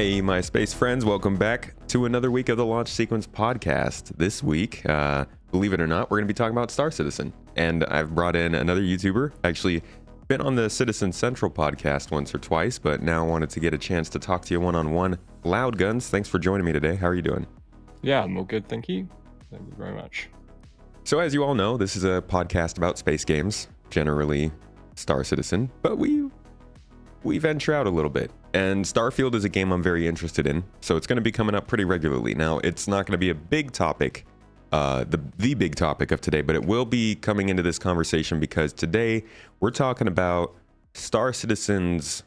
Hey, my space friends, welcome back to another week of the Launch Sequence podcast. This week, believe it or not, we're going to be talking about Star Citizen. And I've brought in another YouTuber, actually been on the Citizen Central podcast once or twice, but now wanted to get a chance to talk to you one-on-one. Loud Guns, thanks for joining me today. How are you doing? Yeah, I'm all good, thank you. Thank you very much. So as you all know, this is a podcast about space games, generally Star Citizen, but we venture out a little bit. And Starfield is a game I'm very interested in, so it's going to be coming up pretty regularly. Now, it's not going to be a big topic, the big topic of today, but it will be coming into this conversation because today we're talking about Star Citizen's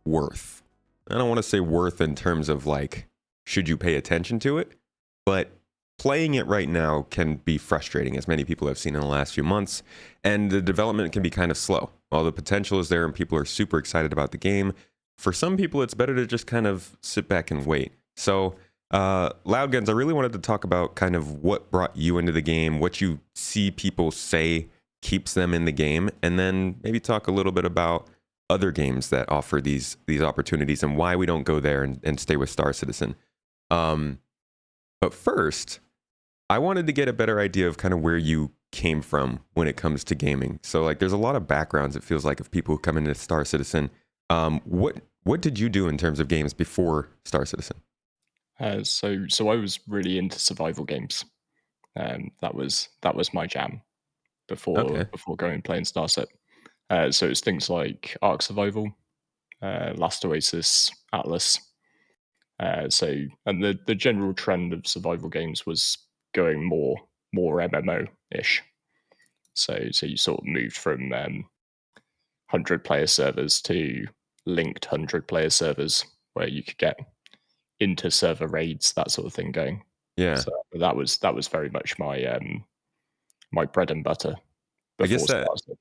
worth. I don't want to say worth in terms of like, should you pay attention to it? But playing it right now can be frustrating, as many people have seen in the last few months, and the development can be kind of slow. While the potential is there and people are super excited about the game, for some people it's better to just kind of sit back and wait. So, Loud Guns, I really wanted to talk about kind of what brought you into the game, what you see people say keeps them in the game, and then maybe talk a little bit about other games that offer these opportunities and why we don't go there and stay with Star Citizen. But first, I wanted to get a better idea of kind of where you came from when it comes to gaming. So like there's a lot of backgrounds, it feels like, of people who come into Star Citizen. What did you do in terms of games before Star Citizen? So I was really into survival games. That was my jam before Okay. going and playing Starset. So it's things like Ark Survival, Last Oasis, Atlas. And the general trend of survival games was going more MMO-ish. So you sort of moved from 100-player servers to linked 100-player servers where you could get inter-server raids, that sort of thing going. Yeah. So that was very much my bread and butter I guess before Starfield.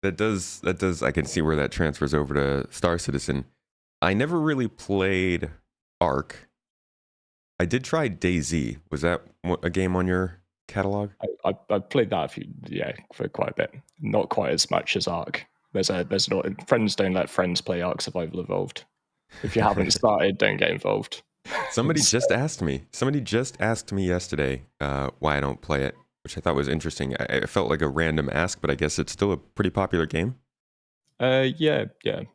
that does I can see where that transfers over to Star Citizen. I never really played Ark. I did try DayZ. Was that a game on your catalog? I played that for quite a bit. Not quite as much as Ark. There's not friends don't let friends play Ark Survival Evolved. If you haven't started, don't get involved. Somebody So, just asked me. Somebody just asked me yesterday why I don't play it, which I thought was interesting. I felt like a random ask, but I guess it's still a pretty popular game. yeah,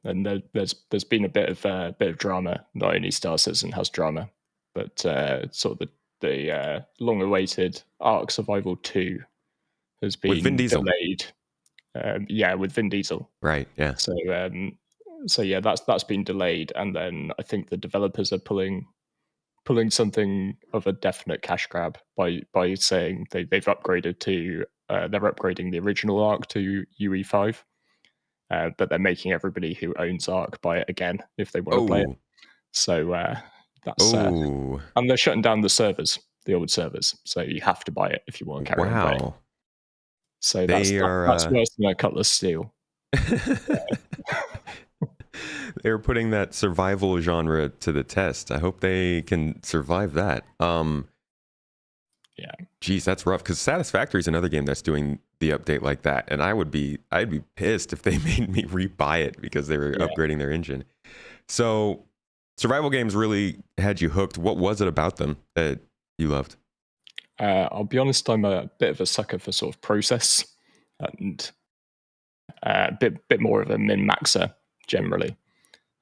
and there's been a bit of drama. Not only Star Citizen has drama, but sort of the long-awaited Ark Survival 2 has With Vin been Diesel. delayed. With Vin Diesel. Right, yeah. So yeah, that's been delayed, and then I think the developers are pulling something of a definite cash grab by saying they've upgraded to they're upgrading the original Arc to UE5, but they're making everybody who owns Arc buy it again if they want to play it. Oh, So that's oh, and they're shutting down the servers, the old servers. So you have to buy it if you want to carry on playing. wow. So They that's are worse than a Cutlass Steel. they're putting that survival genre to the test. I hope they can survive that. Yeah. Geez, that's rough because Satisfactory is another game that's doing the update like that, and I'd be pissed if they made me rebuy it because they were Yeah. upgrading their engine. So, survival games really had you hooked. What was it about them that you loved? I'll be honest, I'm a bit of a sucker for sort of process and a bit more of a min-maxer generally.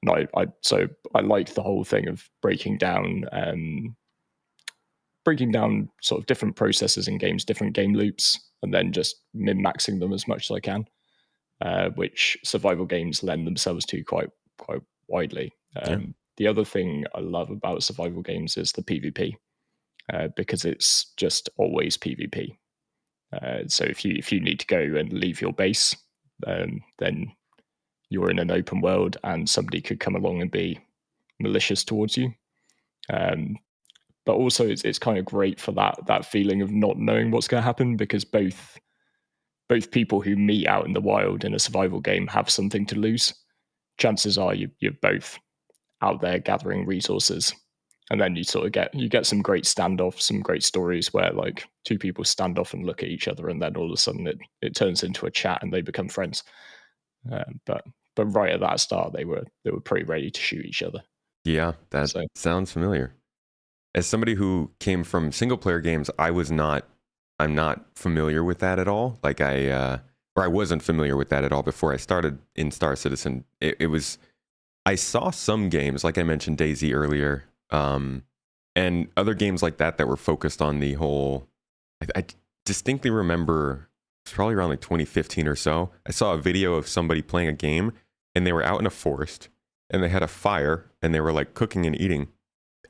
And I like the whole thing of breaking down sort of different processes in games, different game loops, and then just min-maxing them as much as I can, which survival games lend themselves to quite widely. Yeah. The other thing I love about survival games is the PvP, because it's just always PvP. So if you need to go and leave your base, then you're in an open world, and somebody could come along and be malicious towards you. But also, it's kind of great for that feeling of not knowing what's going to happen, because both people who meet out in the wild in a survival game have something to lose. Chances are you're both out there gathering resources, and then you sort of get some great standoffs, some great stories where like two people stand off and look at each other, and then all of a sudden it turns into a chat and they become friends. But right at that start, they were pretty ready to shoot each other. Yeah, that So sounds familiar. As somebody who came from single player games, I'm not familiar with that at all. Or I wasn't familiar with that at all before I started in Star Citizen. It was, I saw some games, like I mentioned Daisy earlier, and other games like that were focused on the whole. I distinctly remember it's probably around like 2015 or so. I saw a video of somebody playing a game, and they were out in a forest, and they had a fire, and they were like cooking and eating,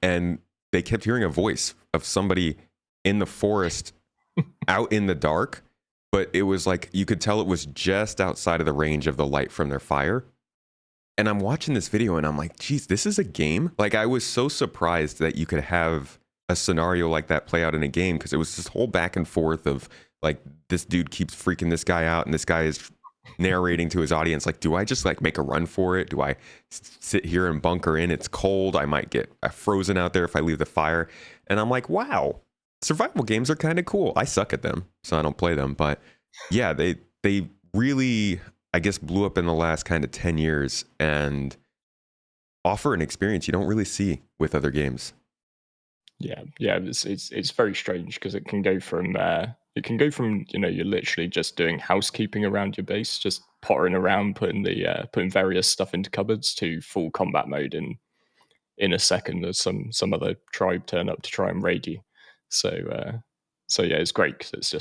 and they kept hearing a voice of somebody in the forest out in the dark, but it was like you could tell it was just outside of the range of the light from their fire. And I'm watching this video and I'm like, geez, this is a game? Like, I was so surprised that you could have a scenario like that play out in a game, because it was this whole back and forth of like, this dude keeps freaking this guy out and this guy is narrating to his audience, like, do I just like make a run for it? Do I sit here and bunker in? It's cold. I might get frozen out there if I leave the fire. And I'm like, wow, survival games are kind of cool. I suck at them, so I don't play them. But yeah, they really, I guess, blew up in the last kind of 10 years and offer an experience you don't really see with other games. yeah, it's very strange because it can go from you're literally just doing housekeeping around your base, just pottering around, putting various stuff into cupboards, to full combat mode in a second as some other tribe turn up to try and raid you. So so yeah, it's great because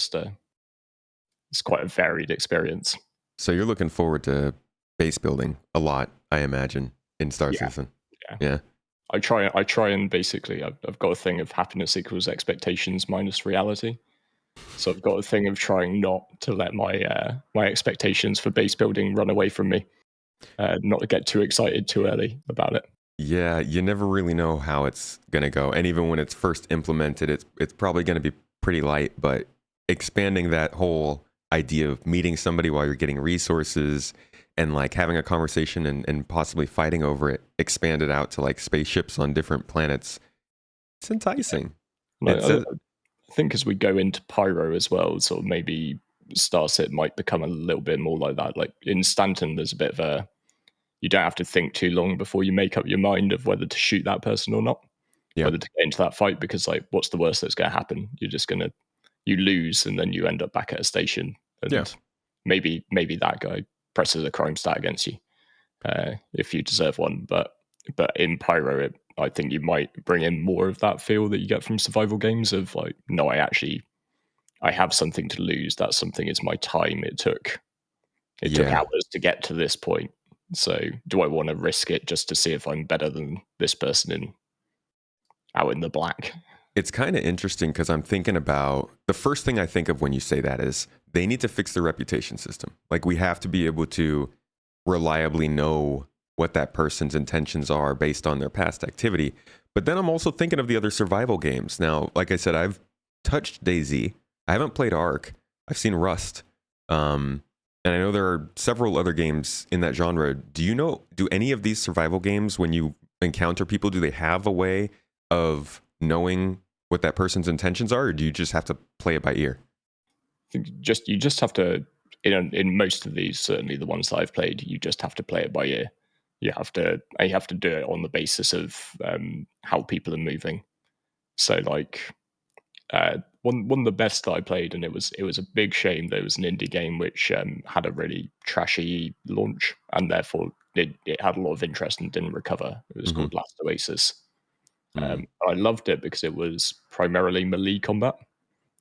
it's quite a varied experience. So you're looking forward to base building a lot, I imagine, in Star Yeah, Citizen. yeah. Yeah. I try and basically I've got a thing of happiness equals expectations minus reality. So I've got a thing of trying not to let my expectations for base building run away from me, not to get too excited too early about it. Yeah, you never really know how it's gonna go, and even when it's first implemented, it's probably gonna be pretty light. But expanding that whole idea of meeting somebody while you're getting resources and like having a conversation and possibly fighting over it, expanded out to like spaceships on different planets, it's enticing. And It says, I think as we go into Pyro as well, sort of maybe Starset might become a little bit more like that. Like in Stanton, there's a bit of a you don't have to think too long before you make up your mind of whether to shoot that person or not, yeah, whether to get into that fight, because like what's the worst that's going to happen? You lose and then you end up back at a station, yeah. and maybe that guy presses a crime stat against you if you deserve one. But in Pyro, I think you might bring in more of that feel that you get from survival games of like, no, I have something to lose. That something is my time. It took Yeah. hours to get to this point. So do I want to risk it just to see if I'm better than this person out in the black? It's kind of interesting because I'm thinking about the first thing I think of when you say that is they need to fix the reputation system. Like, we have to be able to reliably know what that person's intentions are based on their past activity. But then I'm also thinking of the other survival games. Now, like I said, I've touched DayZ. I haven't played Ark. I've seen Rust. And I know there are several other games in that genre. Do any of these survival games, when you encounter people, do they have a way of knowing what that person's intentions are, or do you just have to play it by ear? I think you just have to in most of these, certainly the ones that I've played, you just have to play it by ear. You have to do it on the basis of how people are moving. So like one of the best that I played, and it was a big shame that it was an indie game which had a really trashy launch, and therefore it had a lot of interest and didn't recover. It was Mm-hmm. called Last Oasis. Mm. I loved it because it was primarily melee combat.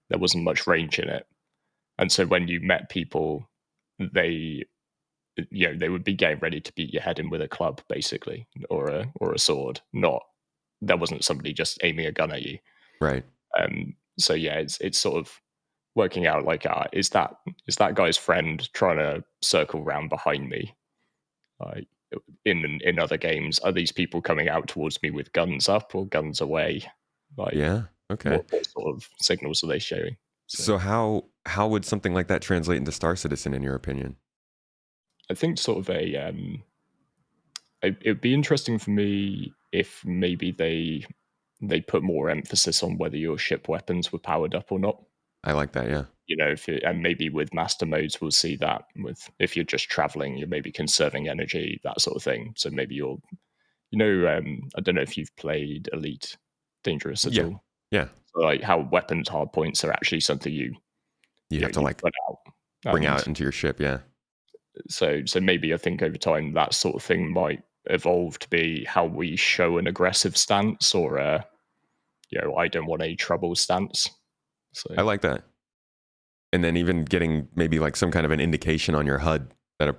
There wasn't much range in it, and so when you met people, they they would be getting ready to beat your head in with a club, basically, or a sword. Not there wasn't somebody just aiming a gun at you. Right. So yeah, it's sort of working out like is that guy's friend trying to circle around behind me? Like in other games, are these people coming out towards me with guns up or guns away? Like Yeah. Okay. what sort of signals are they showing? So So how would something like that translate into Star Citizen, in your opinion? I think sort of it'd be interesting for me if maybe they put more emphasis on whether your ship weapons were powered up or not. I like that. Yeah. And maybe with master modes, we'll see that with if you're just traveling, you're maybe conserving energy, that sort of thing. So maybe I don't know if you've played Elite Dangerous at Yeah. all. Yeah. So, like how weapons hardpoints are actually something You have to you like put out, bring and out into your ship. Yeah. so maybe I think over time that sort of thing might evolve to be how we show an aggressive stance, or I don't want any trouble stance. So I like that. And then even getting maybe like some kind of an indication on your HUD that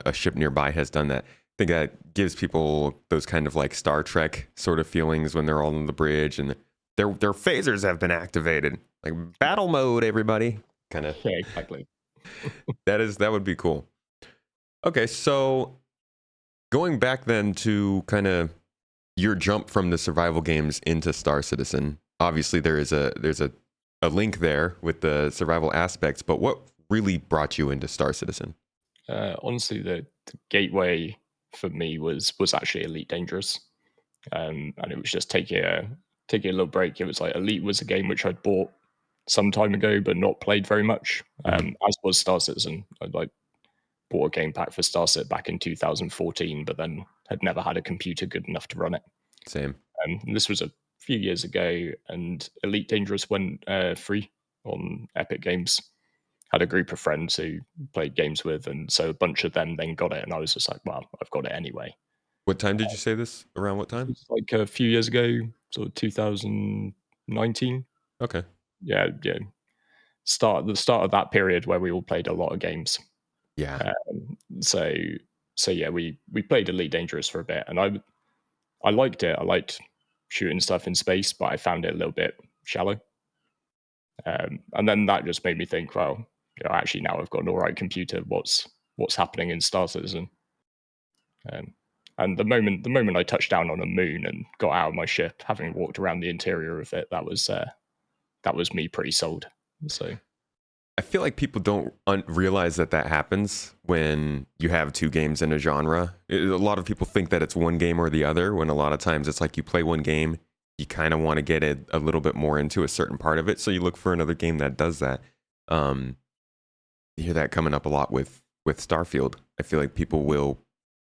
a ship nearby has done that. I think that gives people those kind of like Star Trek sort of feelings when they're all on the bridge and their phasers have been activated. Like battle mode, everybody. Kind of yeah, exactly. that would be cool. Okay, so going back then to kind of your jump from the survival games into Star Citizen. Obviously there's a link there with the survival aspects, but what really brought you into Star Citizen? Honestly, the gateway for me was actually Elite Dangerous, and it was just taking a little break. It was like Elite was a game which I'd bought some time ago, but not played very much. Mhm. As was Star Citizen. I like bought a game pack for Star Citizen back in 2014, but then had never had a computer good enough to run it. Same. This was a few years ago, and Elite Dangerous went free on Epic Games. Had a group of friends who played games with, and so a bunch of them then got it, and I was just like, "Well, I've got it anyway." What time did you say this? Around what time? It's like a few years ago, sort of 2019. Okay. Yeah, yeah. The start of that period where we all played a lot of games. Yeah. So yeah, we played Elite Dangerous for a bit, and I liked it. I liked shooting stuff in space, but I found it a little bit shallow. And then that just made me think, well, actually now I've got an all right computer. What's happening in Star Citizen? Um, and the moment I touched down on a moon and got out of my ship, having walked around the interior of it, that was me pretty sold. So I feel like people don't realize that that happens when you have two games in a genre. A lot of people think that it's one game or the other, when a lot of times it's like you play one game, you kind of want to get it a little bit more into a certain part of it, so you look for another game that does that. Um, you hear that coming up a lot with Starfield. I feel like people will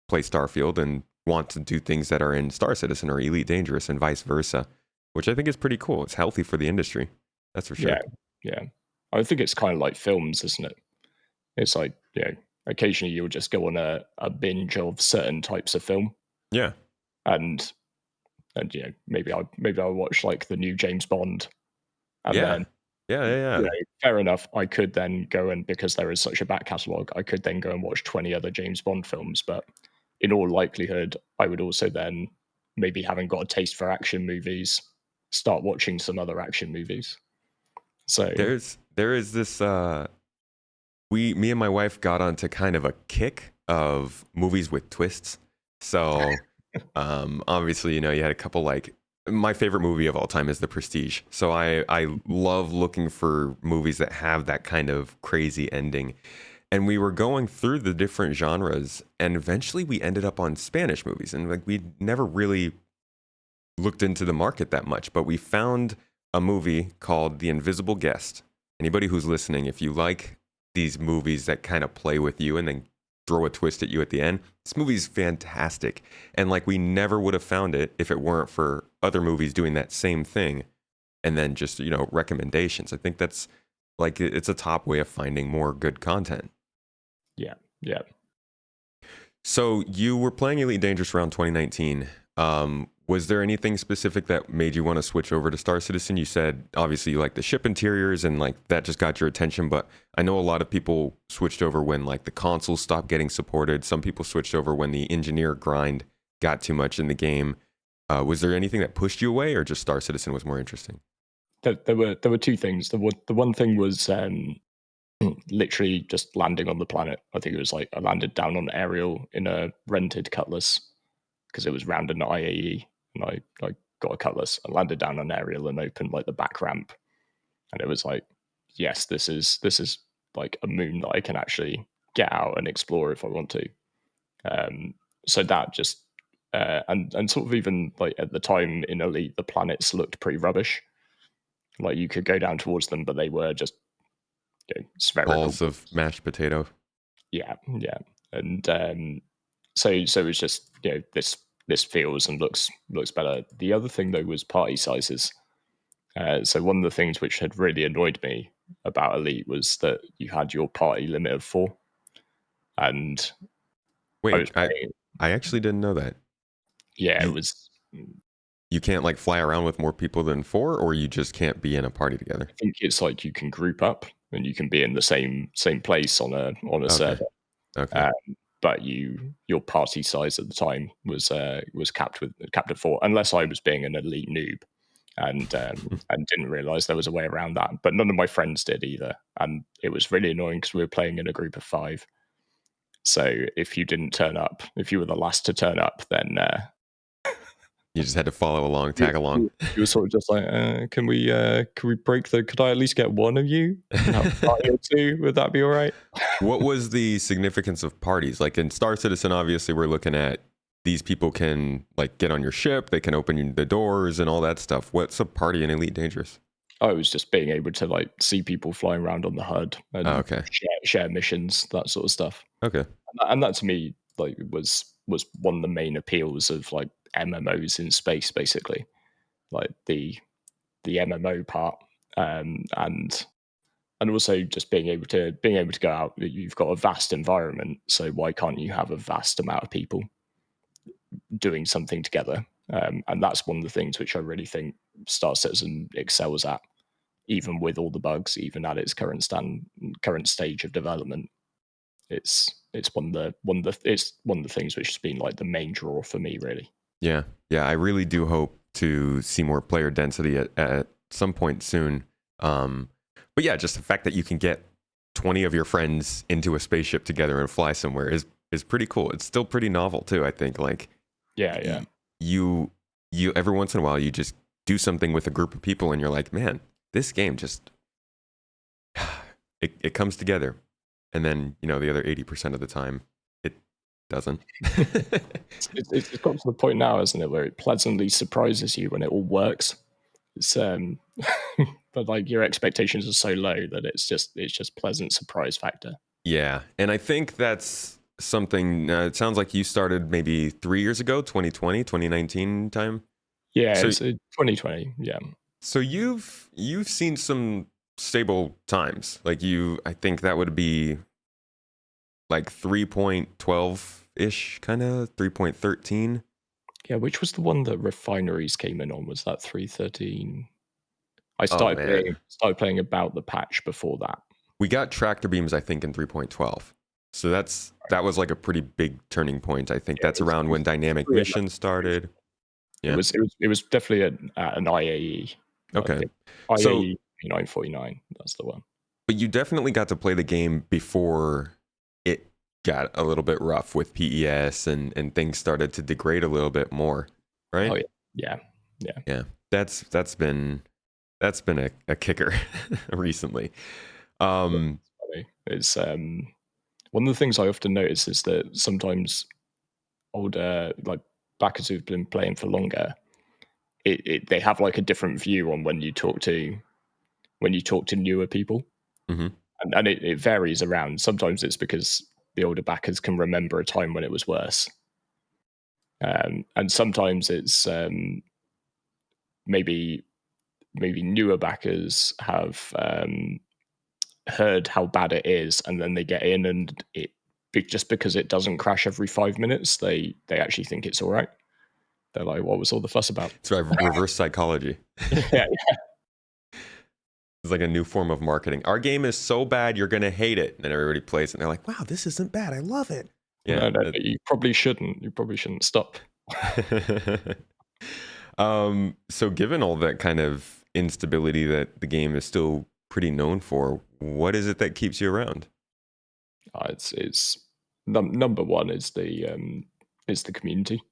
play Starfield and want to do things that are in Star Citizen or Elite Dangerous and vice versa, which I think is pretty cool. It's healthy for the industry. That's for sure. yeah, yeah. I think it's kind of like films, isn't it? It's like occasionally you'll just go on a binge of certain types of film, Yeah. and maybe I'll watch like the new James Bond, and Yeah. then Yeah. Yeah. Yeah. fair enough. I could then go and, because there is such a back catalogue, I could then go and watch 20 other James Bond films. But in all likelihood, I would also then, maybe having got a taste for action movies, start watching some other action movies. So There is this me and my wife got onto kind of a kick of movies with twists. So obviously, you had a couple like my favorite movie of all time is The Prestige. So I love looking for movies that have that kind of crazy ending. And we were going through the different genres and eventually we ended up on Spanish movies and like we never really looked into the market that much, but we found a movie called The Invisible Guest. Anybody who's listening, if you like these movies that kind of play with you and then throw a twist at you at the end, this movie's fantastic. And like we never would have found it if it weren't for other movies doing that same thing and then just, recommendations. I think that's like it's a top way of finding more good content. yeah, yeah. So you were playing Elite Dangerous around 2019. Was there anything specific that made you want to switch over to Star Citizen? You said obviously you like the ship interiors and like that just got your attention, but I know a lot of people switched over when like the consoles stopped getting supported. Some people switched over when the engineer grind got too much in the game. Was there anything that pushed you away, or just Star Citizen was more interesting? There were two things. The one thing was literally just landing on the planet. I think it was like I landed down on Ariel in a rented Cutlass because it was round an IAE, and I got a Cutlass. I landed down on Ariel and opened like the back ramp, and it was like, yes, this is like a moon that I can actually get out and explore if I want to. Um, so that just and sort of, even like at the time in Elite, the planets looked pretty rubbish. Like you could go down towards them, but they were just spherical. Balls of mashed potato. Yeah, yeah, and so it was just this this feels and looks better. The other thing though was party sizes. So one of the things which had really annoyed me about Elite was that you had your party limit of 4, and I was Wait, playing. I actually didn't know that. Yeah, it You was. you can't like fly around with more people than 4, or you just can't be in a party together. I think it's like you can group up and you can be in the same place on a Okay. server. Okay. Um, but your party size at the time was capped at 4, unless I was being an elite noob and didn't realize there was a way around that. But none of my friends did either, and it was really annoying because we were playing in a group of 5. So if you didn't turn up, if you were the last to turn up, then You just had to follow along, you, tag along. you were sort of just like, can we break the? Could I at least get one of you and have a party or two? Would that be all right? What was the significance of parties? Like in Star Citizen, obviously, we're looking at these people can like get on your ship, they can open the doors and all that stuff. What's a party in Elite Dangerous? I was just being able to like see people flying around on the HUD Oh, and okay. share missions, that sort of stuff. Okay. And that to me like was one of the main appeals of like MMOs in space, basically, like the MMO part, and also just being able to go out. You've got a vast environment, so why can't you have a vast amount of people doing something together? And that's one of the things which I really think Star Citizen excels at, even with all the bugs, even at its current stage of development. It's one of the things which has been like the main draw for me, really. Yeah. Yeah. I really do hope to see more player density at some point soon. But yeah, just the fact that you can get 20 of your friends into a spaceship together and fly somewhere is pretty cool. It's still pretty novel too, I think. Like Yeah. you every once in a while you just do something with a group of people and you're like, man, this game just it comes together. And then, the other 80% of the time it doesn't. It's got to the point now, hasn't it, where it pleasantly surprises you when it all works. It's but like your expectations are so low that it's just pleasant surprise factor. Yeah. And I think that's something, it sounds like you started maybe 3 years ago, 2020, 2019 time. Yeah, So it's 2020. Yeah, so you've seen some stable times. Like I think that would be like 3.12 ish, kind of 3.13. yeah. Which was the one that refineries came in on? Was that 313? I Oh started man, playing about the patch before that. we got tractor beams I think in 3.12. So that was like a pretty big turning point. I think Yeah, that's around when dynamic pretty much- missions started. It Yeah. was it was it was definitely an IAE. I Okay. think So IAE 949. That's the one. but you definitely got to play the game before it got a little bit rough with PES and things started to degrade a little bit more, right? Oh yeah. Yeah. That's been a kicker recently. Um Funny. It's one of the things I often notice is that sometimes older like backers who've been playing for longer, they have like a different view on when you talk to newer people, mhm. and it varies around. Sometimes it's because the older backers can remember a time when it was worse, and sometimes it's maybe newer backers have heard how bad it is, and then they get in, and just because it doesn't crash every 5 minutes, they actually think it's all right. They're like, "What was all the fuss about?" It's reverse psychology. Yeah, It's like a new form of marketing. Our game is so bad, you're gonna hate it. And then everybody plays it, and they're like, "Wow, this isn't bad. I love it." Yeah. no, you probably shouldn't. You probably shouldn't stop. So given all that kind of instability that the game is still pretty known for, what is it that keeps you around? It's number one is the community.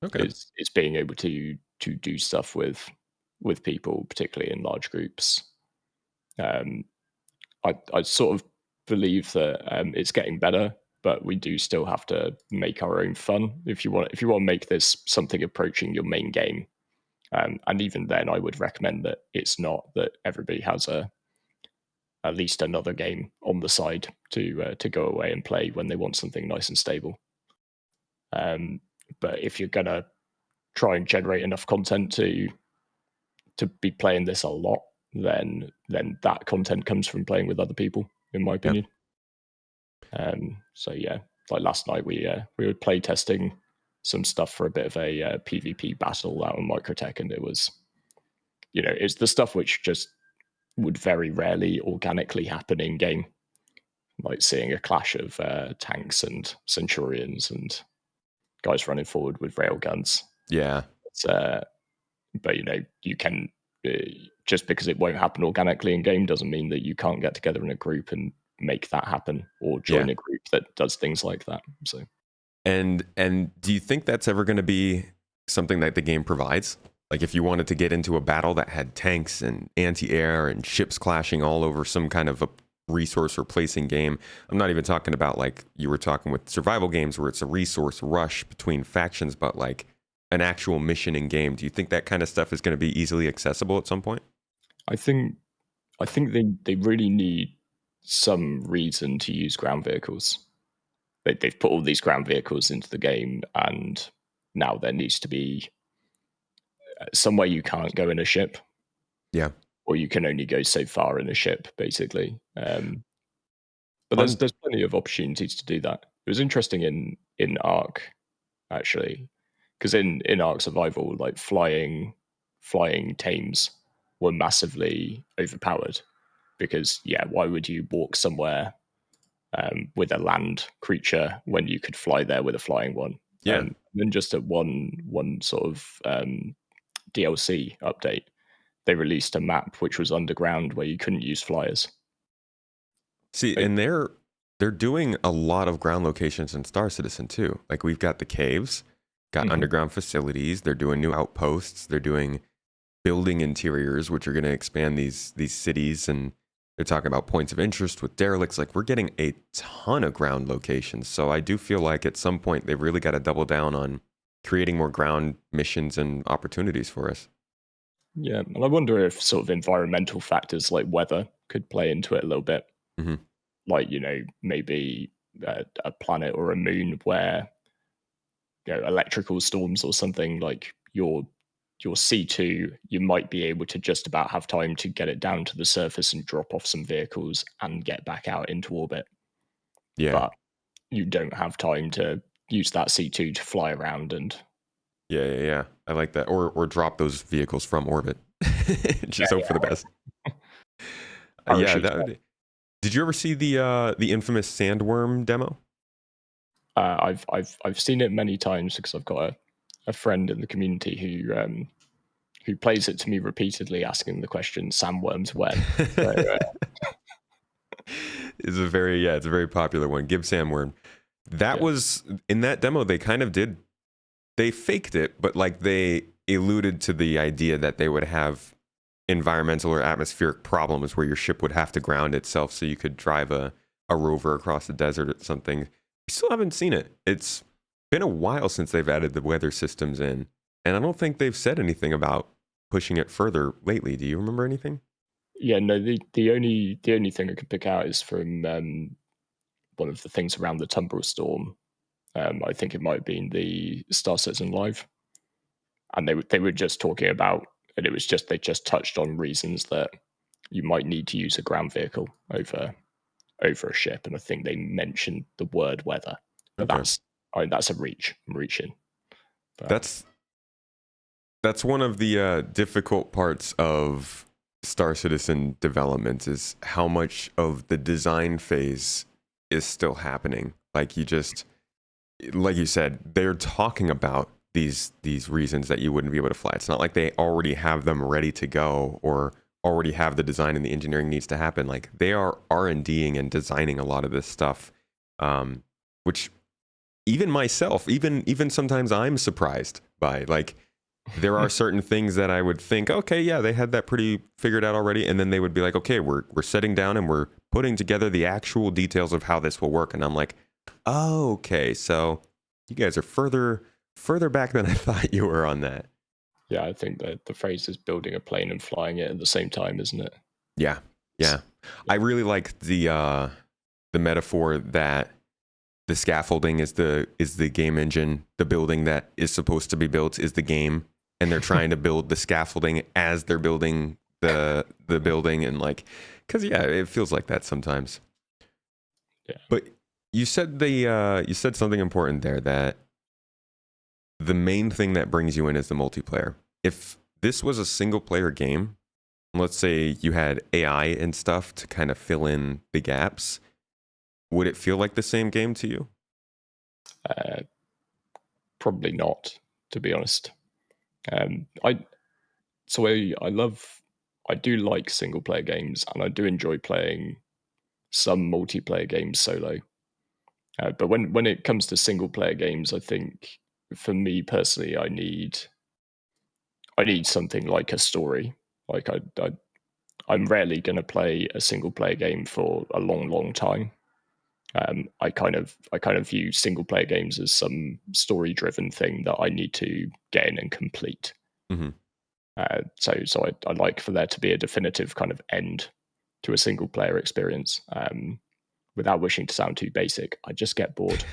Okay. It's being able to do stuff with people, particularly in large groups. Um, I sort of believe that it's getting better, but we do still have to make our own fun if you want to make this something approaching your main game. And even then, I would recommend that it's not that everybody has at least another game on the side to go away and play when they want something nice and stable. Um, But if you're gonna try and generate enough content to be playing this a lot, then that content comes from playing with other people, in my Yeah. opinion. So yeah, like last night we were play testing some stuff for a bit of a PvP battle out on Microtech, and it was, it's the stuff which just would very rarely organically happen in game, like seeing a clash of tanks and centurions and guys running forward with railguns. Yeah. But you can, uh, just because it won't happen organically in game doesn't mean that you can't get together in a group and make that happen, or Yeah. join a group that does things like that. So And do you think that's ever going to be something that the game provides? Like if you wanted to get into a battle that had tanks and anti-air and ships clashing all over some kind of a resource replacing game. I'm not even talking about like you were talking with survival games where it's a resource rush between factions, but like an actual mission in game. Do you think that kind of stuff is going to be easily accessible at some point? I think they really need some reason to use ground vehicles. They've put all these ground vehicles into the game, and now there needs to be somewhere you can't go in a ship, Yeah. or you can only go so far in a ship, basically. But Un- there's plenty of opportunities to do that. It was interesting in Ark, actually, because in Ark Survival, like flying tames were massively overpowered. Because why would you walk somewhere with a land creature when you could fly there with a flying one? yeah. And then just at one sort of DLC update, they released a map which was underground where you couldn't use flyers. See, Like, and they're doing a lot of ground locations in Star Citizen too. Like we've got the caves, got mhm. underground facilities, they're doing new outposts, they're doing building interiors, which are going to expand these cities, and they're talking about points of interest with derelicts. Like we're getting a ton of ground locations. So I do feel like at some point they've really got to double down on creating more ground missions and opportunities for us. Yeah, and I wonder if sort of environmental factors like weather could play into it a little bit. Hmm. Like, maybe a planet or a moon where electrical storms or something, like your C2, you might be able to just about have time to get it down to the surface and drop off some vehicles and get back out into orbit. Yeah. But you don't have time to use that C2 to fly around and Yeah. I like that. Or drop those vehicles from orbit. Just hope for the best. Yeah, parachute. that would. Did you ever see the infamous sandworm demo? I've seen it many times because I've got a friend in the community who plays it to me repeatedly, asking the question, "Sandworms when?" So It's a very popular one. Give sandworm. That yeah, was in that demo. They kind of did. They faked it, but like they alluded to the idea that they would have environmental or atmospheric problems where your ship would have to ground itself so you could drive a rover across the desert or something. We still haven't seen it. It's been a while since they've added the weather systems in, and I don't think they've said anything about pushing it further lately. Do you remember anything? yeah. No, the only thing I could pick out is from one of the things around the Tumbril Storm. I think it might have been the Star Citizen Live, and they were just talking about, and it was just they just touched on reasons that you might need to use a ground vehicle over a ship, and I think they mentioned the word weather, but Okay. that's a reach. I'm reaching, but That's one of the difficult parts of Star Citizen development is how much of the design phase is still happening. Like like you said, they're talking about these reasons that you wouldn't be able to fly. It's not like they already have them ready to go or already have the design and the engineering needs to happen. Like they are R&Ding and designing a lot of this stuff, which even myself, even sometimes I'm surprised by. Like there are certain things that I would think, okay, yeah, they had that pretty figured out already, and then they would be like, okay, we're sitting down and we're putting together the actual details of how this will work, and I'm like, oh, okay, so you guys are further back than I thought you were on that. yeah, I think that the phrase is building a plane and flying it at the same time, isn't it? Yeah, yeah, I Yeah. really like the metaphor that the scaffolding is the game engine. The building that is supposed to be built is the game, and they're trying to build the scaffolding as they're building the building, and like, because yeah, it feels like that sometimes. Yeah. But you said you said something important there, that the main thing that brings you in is the multiplayer. If this was a single player game, let's say you had AI and stuff to kind of fill in the gaps, would it feel like the same game to you? Uh, Probably not, to be honest. I so I do like single player games, and I do enjoy playing some multiplayer games solo. But when it comes to single player games, I think for me personally, I need something like a story. Like I'm rarely going to play a single player game for a long time. I kind of view single player games as some story driven thing that I need to get in and complete. Mm-hmm. I like for there to be a definitive kind of end to a single player experience. Without wishing to sound too basic, I just get bored.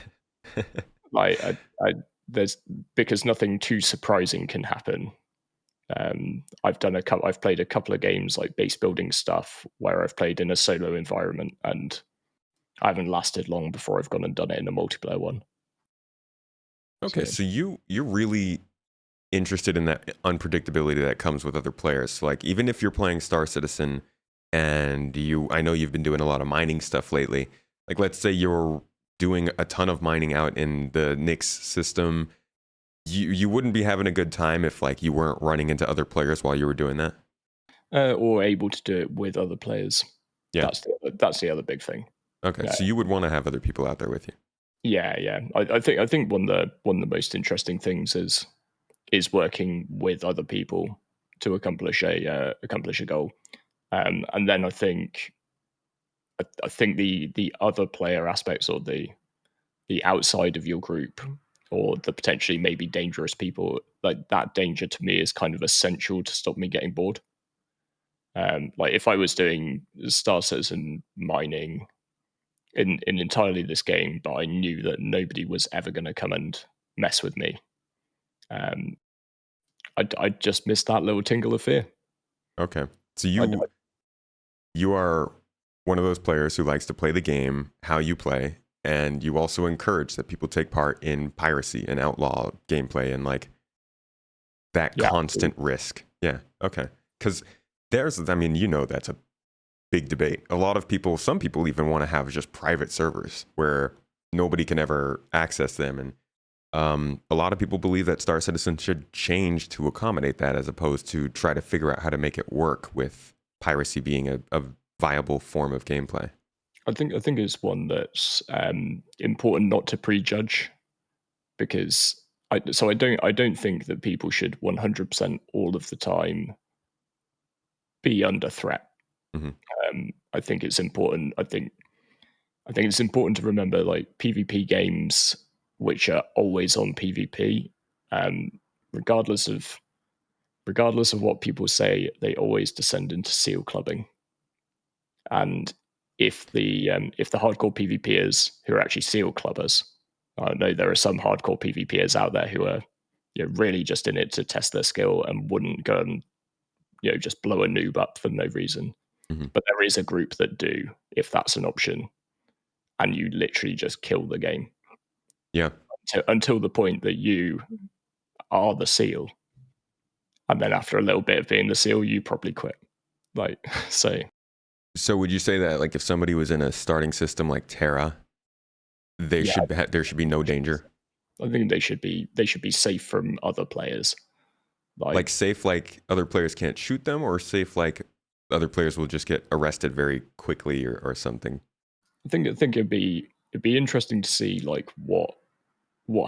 Like I there's because nothing too surprising can happen. I've played a couple of games like base building stuff where I've played in a solo environment, and I haven't lasted long before I've gone and done it in a multiplayer one. Okay, So so you're really interested in that unpredictability that comes with other players. So like, even if you're playing Star Citizen and I know you've been doing a lot of mining stuff lately. Like, let's say you're doing a ton of mining out in the Nix system. You wouldn't be having a good time if like you weren't running into other players while you were doing that. or able to do it with other players. Yeah. That's the other big thing. Okay. Yeah, So you would want to have other people out there with you. yeah. I think one of the most interesting things is working with other people to accomplish a goal. And then I think the other player aspects, or the outside of your group, or the potentially maybe dangerous people, like that danger to me is kind of essential to stop me getting bored. Like if I was doing Star Citizen mining in entirely this game, but I knew that nobody was ever going to come and mess with me, um, I'd just miss that little tingle of fear. Okay. So I'd, you are one of those players who likes to play the game how you play, and you also encourage that people take part in piracy and outlaw gameplay and like that yeah, constant risk. Yeah. Okay. Because I mean, that's a big debate. A lot of people, some people even want to have just private servers where nobody can ever access them. And a lot of people believe that Star Citizen should change to accommodate that, as opposed to try to figure out how to make it work with piracy being a viable form of gameplay. I think it's one that's important not to prejudge, because I don't think that people should 100% all of the time be under threat. Hmm. I think it's important. I think it's important to remember, like, PvP games, which are always on PvP, um, regardless of what people say, they always descend into seal clubbing. And if the hardcore PvPers who are actually seal clubbers, I know there are some hardcore PvPers out there who are, really just in it to test their skill and wouldn't go and, just blow a noob up for no reason. Hmm. But there is a group that do, if that's an option, and you literally just kill the game Yeah. until the point that you are the seal, and then after a little bit of being the seal, you probably quit. Like, so So would you say that like if somebody was in a starting system like Terra, yeah, there should be no danger? I think they should be safe from other players. Like Like, safe, like other players can't shoot them, or safe like other players will just get arrested very quickly, or something? I think it'd be interesting to see like what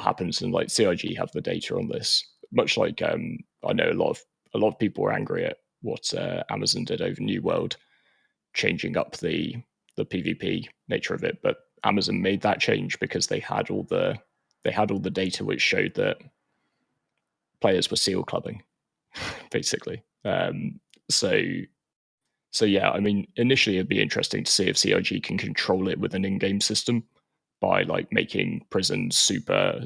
happens, and like CIG have the data on this. Much like I know a lot of people were angry at what Amazon did over New World, changing up the PvP nature of it, but Amazon made that change because they had all the data which showed that players were seal clubbing, basically. So so yeah, I mean, initially it'd be interesting to see if CIG can control it with an in-game system, by like making prisons super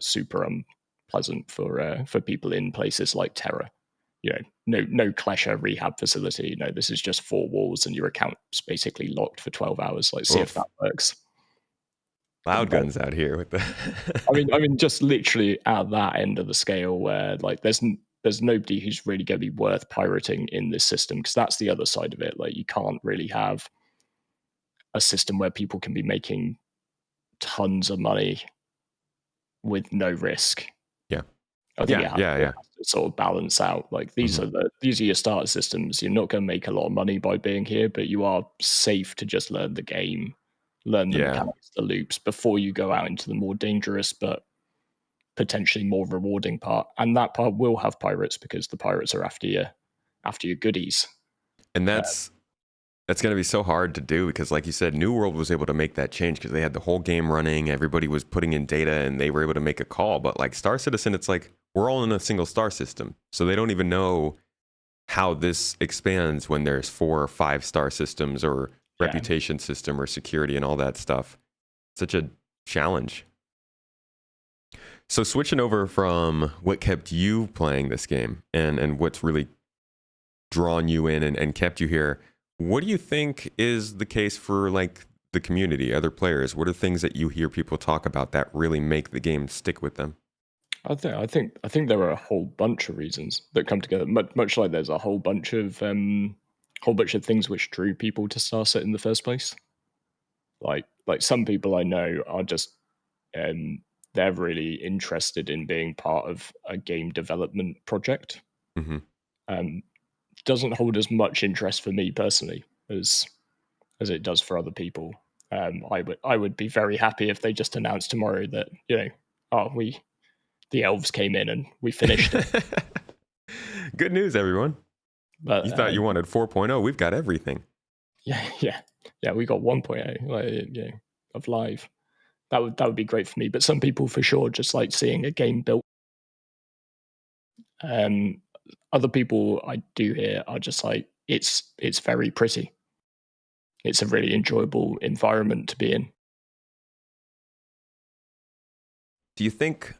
unpleasant for people in places like Terra. No Klesha rehab facility. No, this is just 4 walls and your account's basically locked for 12 hours. Like, see if Oof. that works. Loud Like, guns out here with the. I mean, just literally at that end of the scale where like there's nobody who's really going to be worth pirating in this system, because that's the other side of it. Like, you can't really have a system where people can be making tons of money with no risk. Yeah. I think Yeah. it has, Yeah. it Yeah. has to sort of balance out. Like, these Mhm. are your starter systems. You're not going to make a lot of money by being here, but you are safe to just learn the game, learn the Yeah. mechanics, the loops before you go out into the more dangerous but potentially more rewarding part. And that part will have pirates, because the pirates are after your goodies. And Uh, that's going to be so hard to do because, like you said, New World was able to make that change because they had the whole game running. Everybody was putting in data and they were able to make a call. But like Star Citizen, it's like we're all in a single star system. So they don't even know how this expands when there's 4 or 5 star systems or yeah, reputation system or security and all that stuff. Such a challenge. So switching over from what kept you playing this game and what's really drawn you in and kept you here, what do you think is the case for like the community, other players? What are things that you hear people talk about that really make the game stick with them? I think there are a whole bunch of reasons that come together. Much like there's a whole bunch of things which drew people to Starset in the first place. Like some people I know are just um, they're really interested in being part of a game development project. Hmm. Um, doesn't hold as much interest for me personally as it does for other people. I would be very happy if they just announced tomorrow that, oh, we the elves came in and we finished it. Good news, everyone. But You thought you wanted 4.0. We've got everything. yeah, yeah, we got 1.0 of live. That would be great for me. But some people for sure just like seeing a game built. Um, Other people I do hear are just like, it's very pretty. It's a really enjoyable environment to be in. Do you think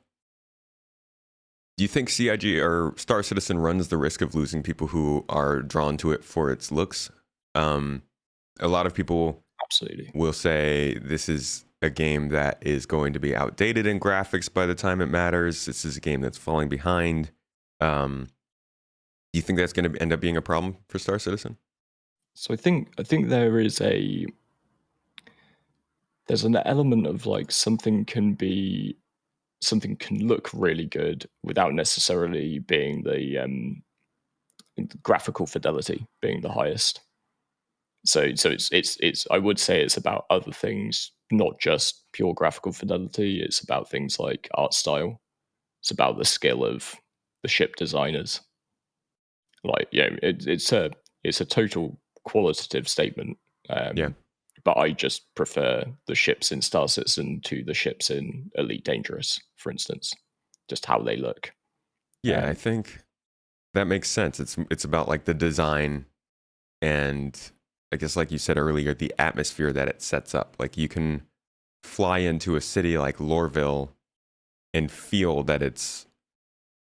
CIG or Star Citizen runs the risk of losing people who are drawn to it for its looks? Um, a lot of people Absolutely. will say this is a game that is going to be outdated in graphics by the time it matters. This is a game that's falling behind. Do you think that's going to end up being a problem for Star Citizen? So I think there's an element of like something can look really good without necessarily being the graphical fidelity being the highest. So it's I would say it's about other things, not just pure graphical fidelity. It's about things like art style. It's about the skill of the ship designers. Like, it's a total qualitative statement. Yeah. Um, but I just prefer the ships in Star Citizen to the ships in Elite Dangerous, for instance, just how they look. Yeah, I Um, think that makes sense. It's about like the design and I guess like you said earlier, the atmosphere that it sets up. Like you can fly into a city like Lorville and feel that it's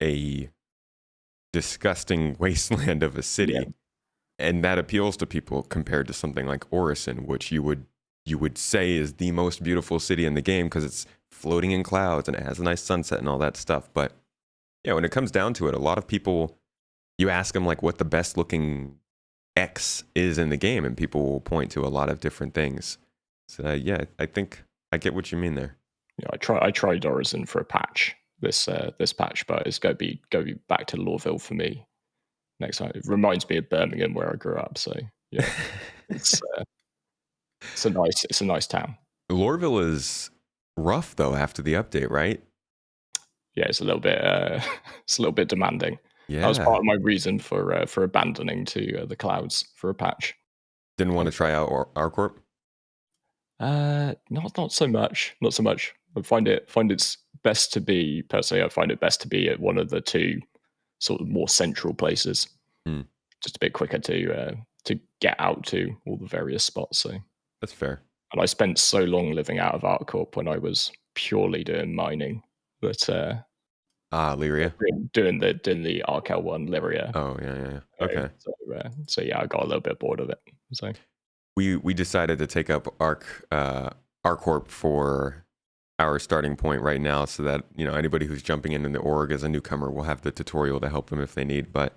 a disgusting wasteland of a yeah, city, and that appeals to people compared to something like Orison, which you would say is the most beautiful city in the game because it's floating in clouds and it has a nice sunset and all that stuff. But yeah, when it comes down to it, a lot of people, you ask them like what the best looking X is in the game, and people will point to a lot of different things. So yeah, I think I get what you mean there. I tried Orison for a patch this patch, but it's go be back to Lorville for me next time. It reminds me of Birmingham where I grew up, so yeah, it's it's a nice town. Lorville is rough though after the update, right? Yeah, it's a little bit it's a little bit demanding. That was part Yeah. of my reason for abandoning to the clouds for a patch. Didn't want I to try out Arcorp? Not so much, not so much. I find it's best to be personally. I find it best to be at one of the two sort of more central places, Hmm, just a bit quicker to get out to all the various spots. So that's fair. And I spent so long living out of ArcCorp when I was purely doing mining that Lyria. doing the Arkel one, Lyria. Oh yeah. Okay. So yeah, I got a little bit bored of it. So We decided to take up ArcCorp for our starting point right now, so that anybody who's jumping into the org as a newcomer will have the tutorial to help them if they need. But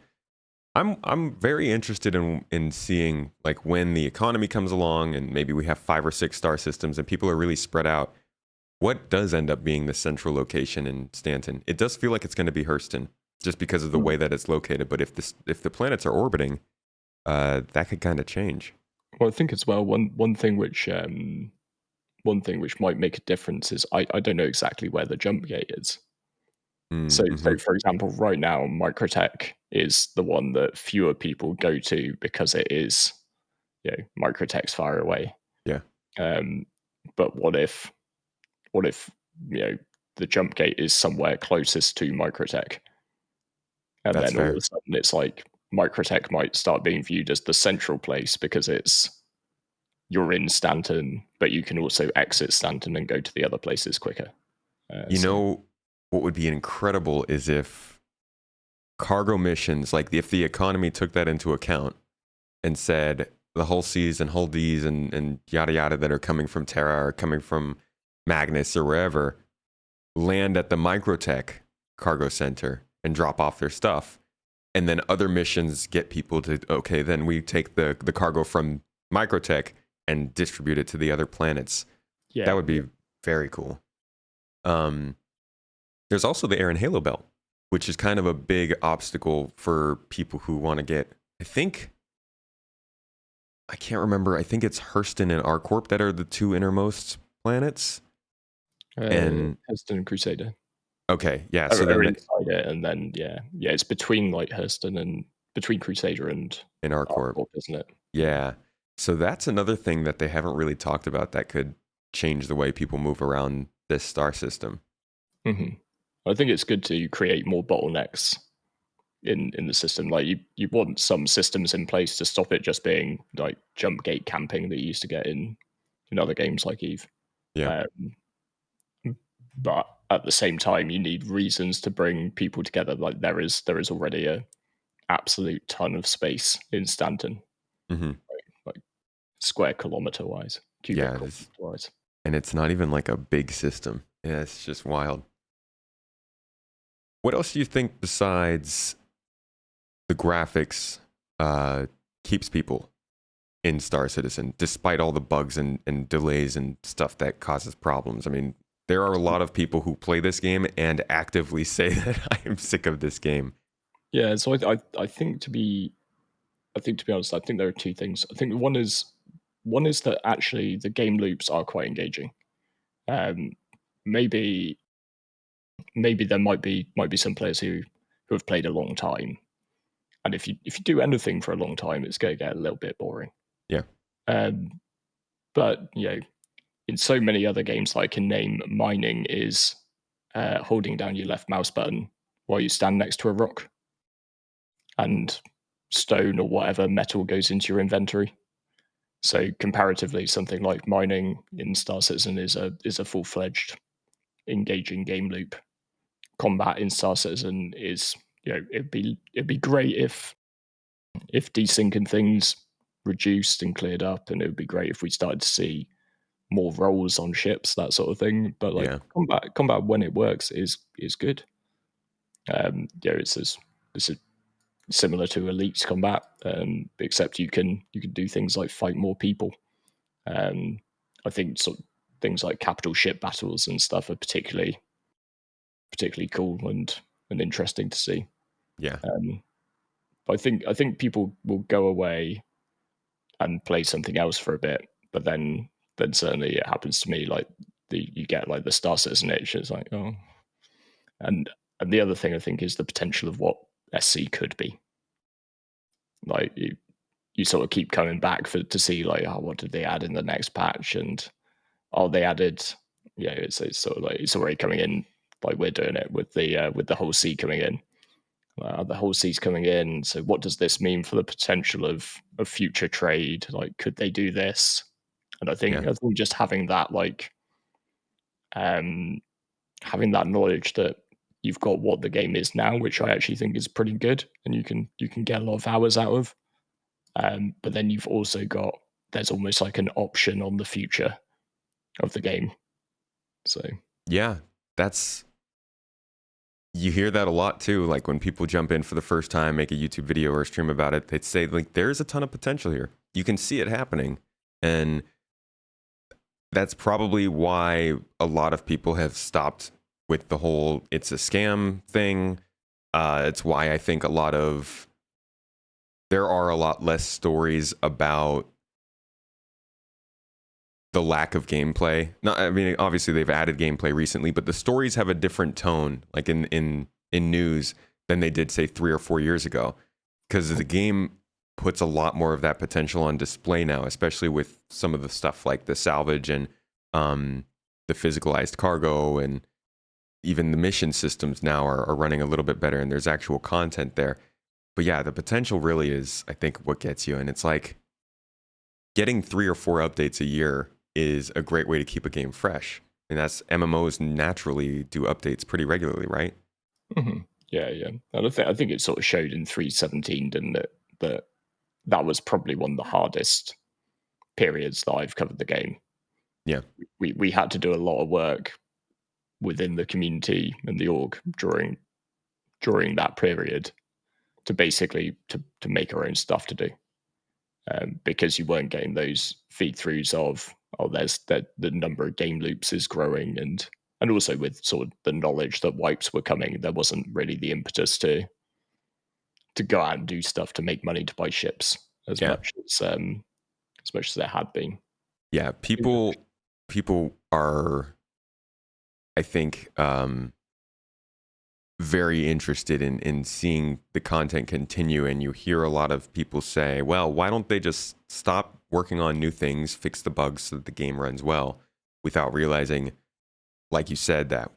I'm very interested in seeing, like, when the economy comes along and maybe we have 5 or 6 star systems and people are really spread out, what does end up being the central location in Stanton? It does feel like it's going to be Hurston just because of the way that it's located. But if the planets are orbiting, that could kind of change. well, I think as well one thing which might make a difference is I don't know exactly where the jump gate is. So Mm-hmm. for example, right now, Microtech is the one that fewer people go to because it is, Microtech's far away. Yeah, Um, but what if you know the jump gate is somewhere closest to Microtech, and that's then all of fair. a sudden it's like Microtech might start being viewed as the central place because you're in Stanton, but you can also exit Stanton and go to the other places quicker. You So know, what would be incredible is if cargo missions, like if the economy took that into account and said the Hull Cs and Hull Ds and yada yada that are coming from Terra or coming from Magnus or wherever land at the Microtech cargo center and drop off their stuff. And then other missions get people to, okay, then we take the cargo from Microtech and distribute it to the other planets. That yeah, would be very cool. Um, there's also the Aaron Halo Belt, which is kind of a big obstacle for people who want to get, I can't remember. I think it's Hurston and ArcCorp that are the 2 innermost planets. And Hurston and Crusader okay, yeah. So are then inside it, and then it's between like Hurston and between Crusader and in ArcCorp, Arccorp, isn't it? yeah. So that's another thing that they haven't really talked about that could change the way people move around this star system. Hmm. I think it's good to create more bottlenecks in the system. Like you want some systems in place to stop it just being like jump gate camping that you used to get in other games like Eve. Yeah, Um, but at the same time, you need reasons to bring people together. Like there is already a absolute ton of space in Stanton, hmm, like square kilometer wise, cubic yeah. It is, kilometer wise. and it's not even like a big system. Yeah, it's just wild. What else do you think besides the graphics keeps people in Star Citizen, despite all the bugs and delays and stuff that causes problems? I mean, there are a lot of people who play this game and actively say that I am sick of this game. Yeah, so I think to be honest, I think there are two things. I think one is that actually the game loops are quite engaging. Um, maybe maybe there might be some players who have played a long time, and if you do anything for a long time, it's going to get a little bit boring. Yeah, Um, but in so many other games that I can name, mining is holding down your left mouse button while you stand next to a rock, and stone or whatever metal goes into your inventory. So comparatively, something like mining in Star Citizen is a full fledged engaging game loop. Combat in Star Citizen is it'd be great if desync and things reduced and cleared up, and it would be great if we started to see more roles on ships, that sort of thing. But like yeah, combat when it works is good. It's similar to Elite's combat, except you can do things like fight more people. Um, I think things like capital ship battles and stuff are particularly cool and interesting to see. yeah, Um, but I think people will go away and play something else for a bit, but then certainly it happens to me. Like you get like the Star Citizen itch. It's like, oh, and the other thing I think is the potential of what SC could be. Like you sort of keep coming back to see like, oh, what did they add in the next patch, and they added, it's sort of like it's already coming in, like we're doing it with the whole sea coming in. The whole sea's coming in. So what does this mean for the potential of future trade? Like, could they do this? And I Yeah. think just having that um, having that knowledge that you've got what the game is now, which I actually think is pretty good, and you can get a lot of hours out of. But then you've also got there's almost like an option on the future of the game. So Yeah. That's You hear that a lot too. Like when people jump in for the first time, make a YouTube video or a stream about it, they'd say like there's a ton of potential here. You can see it happening. And that's probably why a lot of people have stopped with the whole it's a scam thing. It's why I think there are a lot less stories about the lack of gameplay. Not, I mean, obviously they've added gameplay recently, but the stories have a different tone, like in news, than they did say 3 or 4 years ago, because the game puts a lot more of that potential on display now, especially with some of the stuff like the salvage and the physicalized cargo, and even the mission systems now are running a little bit better, and there's actual content there. But yeah, the potential really is, I think, what gets you, and it's like getting 3 or 4 updates a year is a great way to keep a game fresh. And that's MMOs naturally do updates pretty regularly, right? mhm. Yeah, yeah. And I think it sort of showed in 3.17, didn't it? That that was probably one of the hardest periods that I've covered the game. Yeah. We had to do a lot of work within the community and the org during that period to basically to make our own stuff to do, because you weren't getting those feed throughs of there's the number of game loops is growing, and also with sort of the knowledge that wipes were coming, there wasn't really the impetus to go out and do stuff to make money to buy ships Yeah. as much as there had been. Yeah. People are, I think, very interested in seeing the content continue, and you hear a lot of people say, well, why don't they just stop working on new things, fix the bugs so that the game runs well, without realizing, like you said, that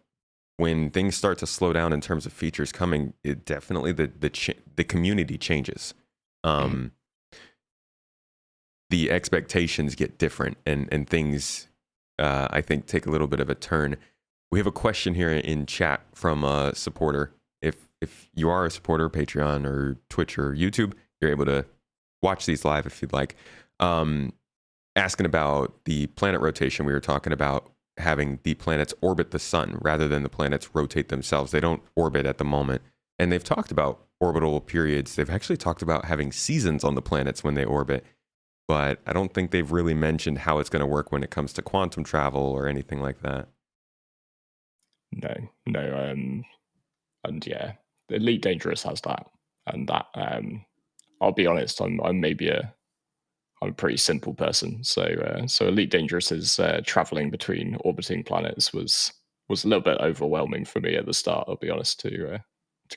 when things start to slow down in terms of features coming, it definitely the community changes. Mhm. Um, the expectations get different, and things, I think, take a little bit of a turn. We have a question here in chat from a supporter. If you are a supporter, Patreon or Twitch or YouTube, you're able to watch these live if you'd like. Asking about the planet rotation. We were talking about having the planets orbit the sun rather than the planets rotate themselves. They don't orbit at the moment. And they've talked about orbital periods. They've actually talked about having seasons on the planets when they orbit. But I don't think they've really mentioned how it's going to work when it comes to quantum travel or anything like that. No, no, and yeah, Elite Dangerous has that, and that I'll be honest, I'm maybe I'm a pretty simple person, so so Elite Dangerous's traveling between orbiting planets was a little bit overwhelming for me at the start. I'll be honest, to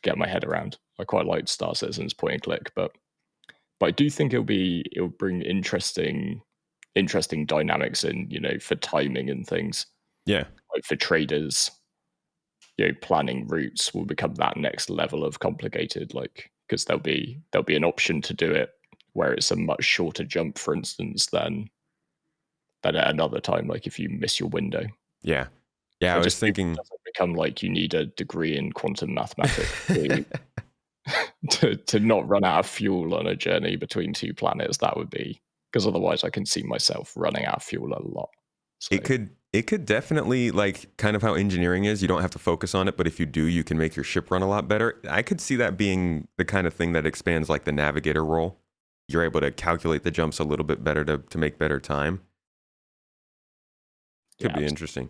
get my head around. I quite liked Star Citizen's point and click, but I do think it'll bring interesting dynamics in, for timing and things, Yeah. like for traders. Planning routes will become that next level of complicated, like, because there'll be an option to do it where it's a much shorter jump, for instance, than at another time, like if you miss your window. Yeah. Yeah. So I I was just hope it thinking. doesn't become like you need a degree in quantum mathematics to to not run out of fuel on a journey between two planets. That would be, because otherwise I can see myself running out of fuel a lot. So It could definitely, like, kind of how engineering is. You don't have to focus on it, but if you do, you can make your ship run a lot better. I could see that being the kind of thing that expands like the navigator role. You're able to calculate the jumps a little bit better to make better time. Could yeah, be interesting.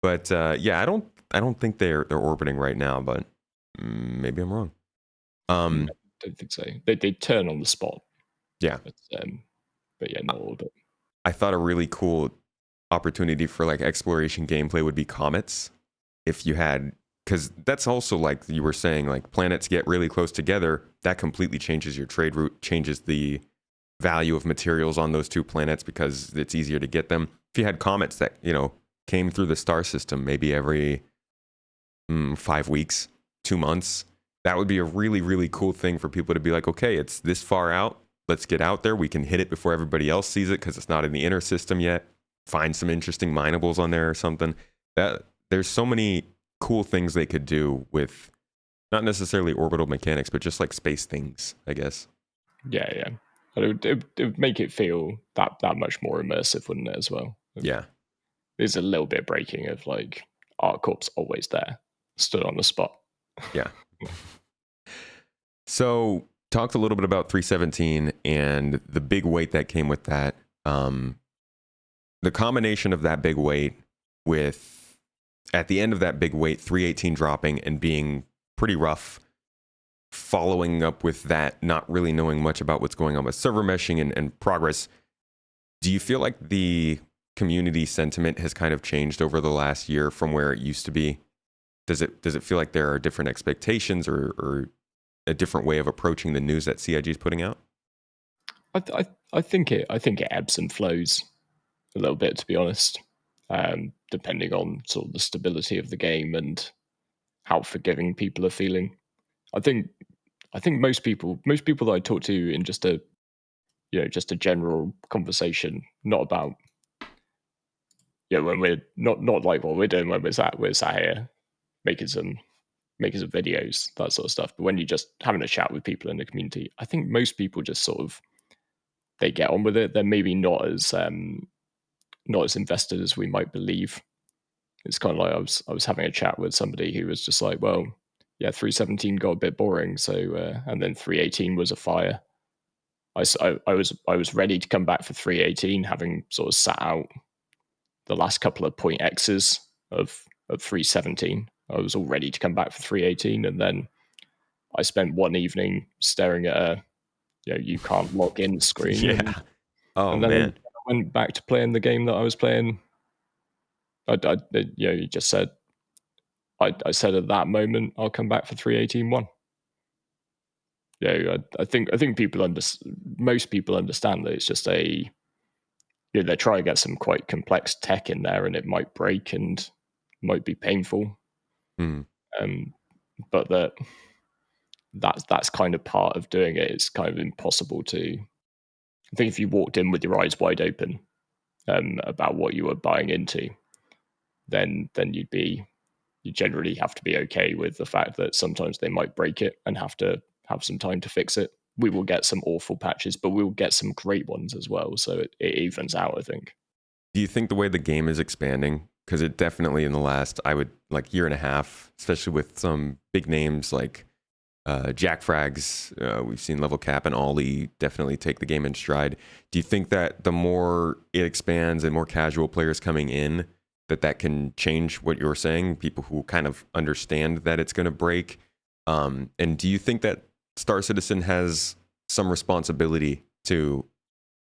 But yeah, I don't think they're orbiting right now, but maybe I'm wrong. no, Um, don't think so. They turn on the spot, yeah, but but yeah, not all of it. I thought a really cool opportunity for like exploration gameplay would be comets. If you had, because that's also like you were saying, like planets get really close together, that completely changes your trade route, changes the value of materials on those two planets because it's easier to get them. If you had comets that, came through the star system maybe every 5 weeks, 2 months, that would be a really, really cool thing for people to be like, okay, it's this far out. let's get out there. We can hit it before everybody else sees it because it's not in the inner system yet. Find some interesting minables on there or something. That there's so many cool things they could do with not necessarily orbital mechanics, but just like space things, I guess. Yeah. It would make it feel that much more immersive, wouldn't it, as well? Yeah. There's a little bit of breaking of like ArcCorp's always there, stood on the spot. Yeah. So talked a little bit about 317 and the big weight that came with that. The combination of that big weight with, at the end of that big weight, 318 dropping and being pretty rough, following up with that, not really knowing much about what's going on with server meshing and progress. Do you feel like the community sentiment has kind of changed over the last year from where it used to be? Does it feel like there are different expectations or a different way of approaching the news that CIG is putting out? I think it ebbs and flows a little bit, to be honest, depending on sort of the stability of the game and how forgiving people are feeling. I think most people that I talk to in just a just a general conversation, not about when we're not like what we're doing when we're sat here making some videos, that sort of stuff. But when you're just having a chat with people in the community, I think most people just sort of they get on with it. They're maybe not as invested as we might believe. It's kind of like I was having a chat with somebody who was just like, well, yeah, 317 got a bit boring, so and then 318 was a fire. I was ready to come back for 318, having sort of sat out the last couple of point X's of 317. I was all ready to come back for 318, and then I spent one evening staring at a you can't log in screen, Yeah. Oh and then man. I went back to playing the game that I was playing. You just said I said at that moment I'll come back for 318.1. Yeah, I think most people understand that it's just they're trying to get some quite complex tech in there, and it might break and might be painful. Mm. Um, but that's kind of part of doing it. It's kind of impossible to. I think if you walked in with your eyes wide open about what you were buying into, then you generally have to be okay with the fact that sometimes they might break it and have to have some time to fix it. We will get some awful patches, but we'll get some great ones as well. So it evens out, I think. Do you think the way the game is expanding, because it definitely in the last, I would like year and a half, especially with some big names like Jack Frags, we've seen Level Cap and Ollie definitely take the game in stride. Do you think that the more it expands and more casual players coming in, that can change what you were saying? People who kind of understand that it's going to break. And do you think that Star Citizen has some responsibility to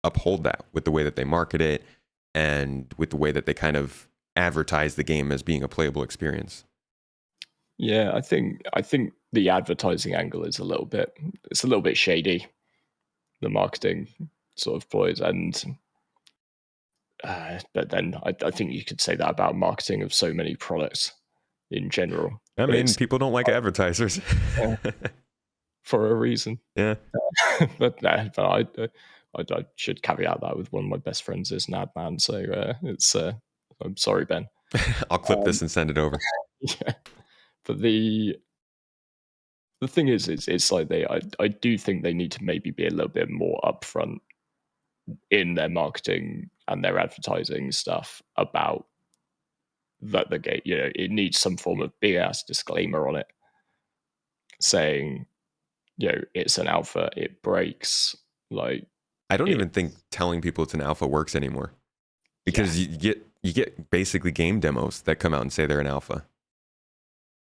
uphold that with the way that they market it and with the way that they kind of advertise the game as being a playable experience? Yeah, I think the advertising angle is a little bit shady. The marketing sort of ploys, and but then I think you could say that about marketing of so many products in general. I But mean, it's people don't like advertisers. uh, for a reason. Yeah. But no, but I should caveat that with one of my best friends is an ad man, so it's I'm sorry, Ben. I'll clip Um, this and send it over. yeah, but the thing is, it's like I do think they need to maybe be a little bit more upfront in their marketing and their advertising stuff about that the game. It needs some form of big ass disclaimer on it saying, it's an alpha, it breaks, like I don't it. even think telling people it's an alpha works anymore Yeah, because you get basically game demos that come out and say they're an alpha.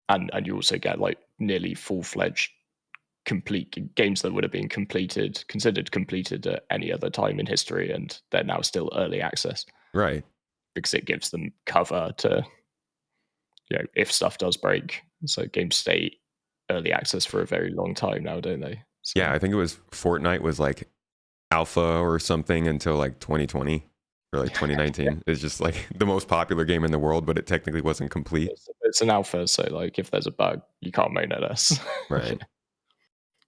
and you also get like nearly full fledged complete games that would have been considered completed at any other time in history, and they're now still early access Right. because it gives them cover to if stuff does break. So games stay early access for a very long time now, don't they? So Yeah, I think it was Fortnite was like alpha or something until like 2020 or like 2019. It's just like the most popular game in the world, but it technically wasn't complete. it's an alpha, so like if there's a bug, you can't moan at us. Right.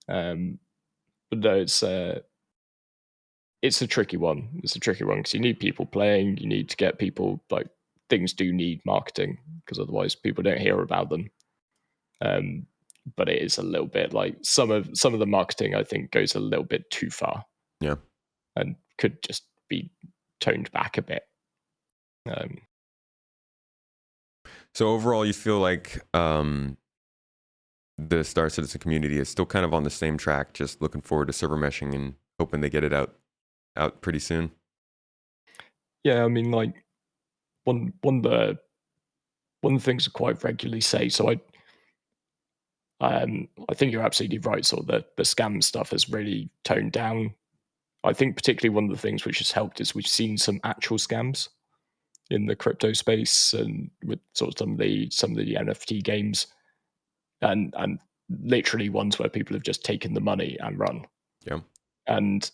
um, but no, it's a tricky one. It's a tricky one because you need people playing. You need to get people like things do need marketing because otherwise people don't hear about them. Um, but it is a little bit like some of the marketing I think goes a little bit too far Yeah. and could just be toned back a bit. Um, So overall, you feel like the Star Citizen community is still kind of on the same track, just looking forward to server meshing and hoping they get it out pretty soon. yeah, I mean, like one of the things I quite regularly say. So I think you're absolutely right. So the scam stuff has really toned down. I think particularly one of the things which has helped is we've seen some actual scams in the crypto space and with sort of some of the NFT games and literally ones where people have just taken the money and run. Yeah. And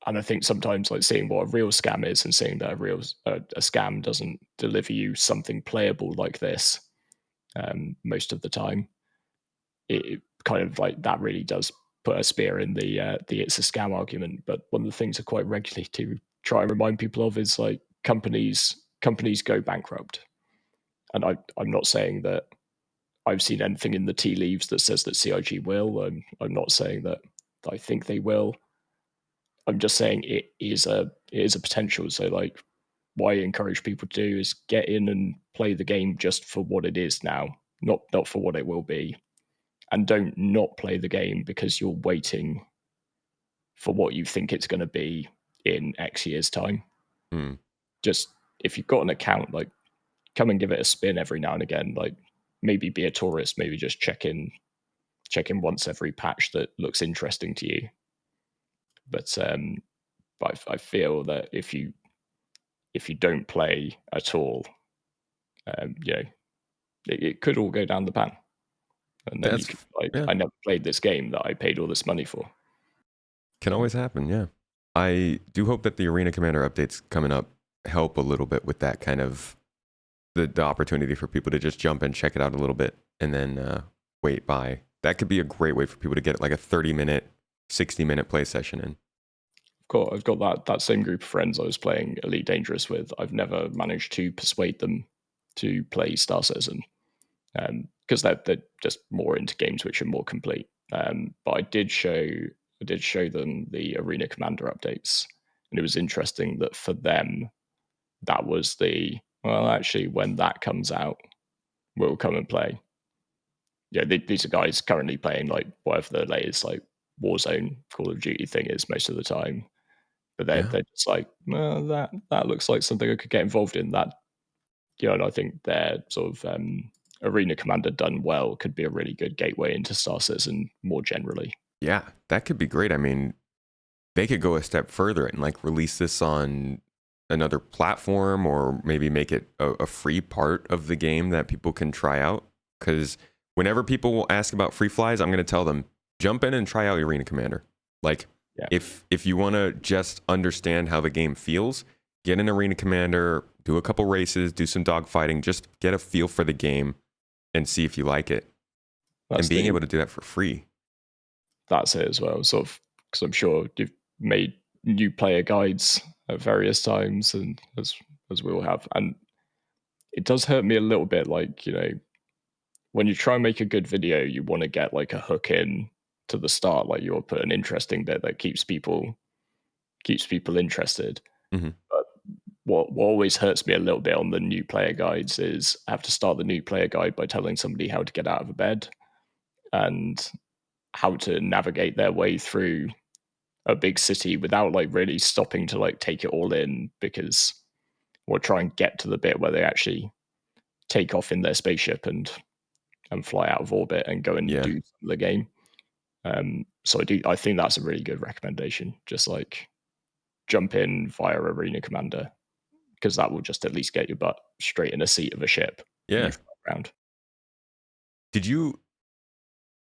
and I think sometimes like seeing what a real scam is and seeing that a scam doesn't deliver you something playable like this most of the time, it kind of like that really does put a spear in the it's a scam argument. But one of the things I quite regularly to try and remind people of is like companies go bankrupt, and I'm not saying that I've seen anything in the tea leaves that says that CIG will. I'm not saying that I think they will. I'm just saying it is a potential. So like, what I encourage people to do is get in and play the game just for what it is now, not for what it will be, and don't not play the game because you're waiting for what you think it's going to be in X years time. Hmm. Just if you've got an account, like come and give it a spin every now and again. Like maybe be a tourist, maybe just check in once every patch that looks interesting to you. But I feel that if you don't play at all, it could all go down the pan, and then you That's could like, yeah. I never played this game that I paid all this money for. Can always happen. Yeah. I do hope that the Arena Commander updates coming up help a little bit with that kind of the opportunity for people to just jump and check it out a little bit and then wait by. That could be a great way for people to get like a 30-minute, 60-minute play session in. I've got that same group of friends I was playing Elite Dangerous with. I've never managed to persuade them to play Star Citizen because they're just more into games which are more complete. But I did show them the Arena Commander updates, and it was interesting that for them that was well, actually, when that comes out, we'll come and play. Yeah, these are guys currently playing like whatever the latest like Warzone Call of Duty thing is most of the time, but they're Yeah. they're just like, well, that looks like something I could get involved in. That and I think their sort of Arena Commander done well could be a really good gateway into Star Citizen more generally. Yeah. That could be great. I mean, they could go a step further and like release this on another platform or maybe make it a free part of the game that people can try out. Because whenever people will ask about free flies, I'm going to tell them jump in and try out Arena Commander. Like Yeah, if you want to just understand how the game feels, get an Arena Commander, do a couple races, do some dogfighting, just get a feel for the game and see if you like it. And that's being the able to do that for free. that's it as well. Sort of because I'm sure you've made new player guides at various times, and as we all have, and it does hurt me a little bit. Like when you try and make a good video, you want to get like a hook in to the start, like you'll put an interesting bit that keeps people interested. Hmm. But what always hurts me a little bit on the new player guides is I have to start the new player guide by telling somebody how to get out of a bed and how to navigate their way through a big city without like really stopping to like take it all in because we'll try and get to the bit where they actually take off in their spaceship and fly out of orbit and go and Yeah. do the game. So I think that's a really good recommendation. Just like jump in via Arena Commander because that will just at least get your butt straight in a seat of a ship and you Yeah. fly around. Did you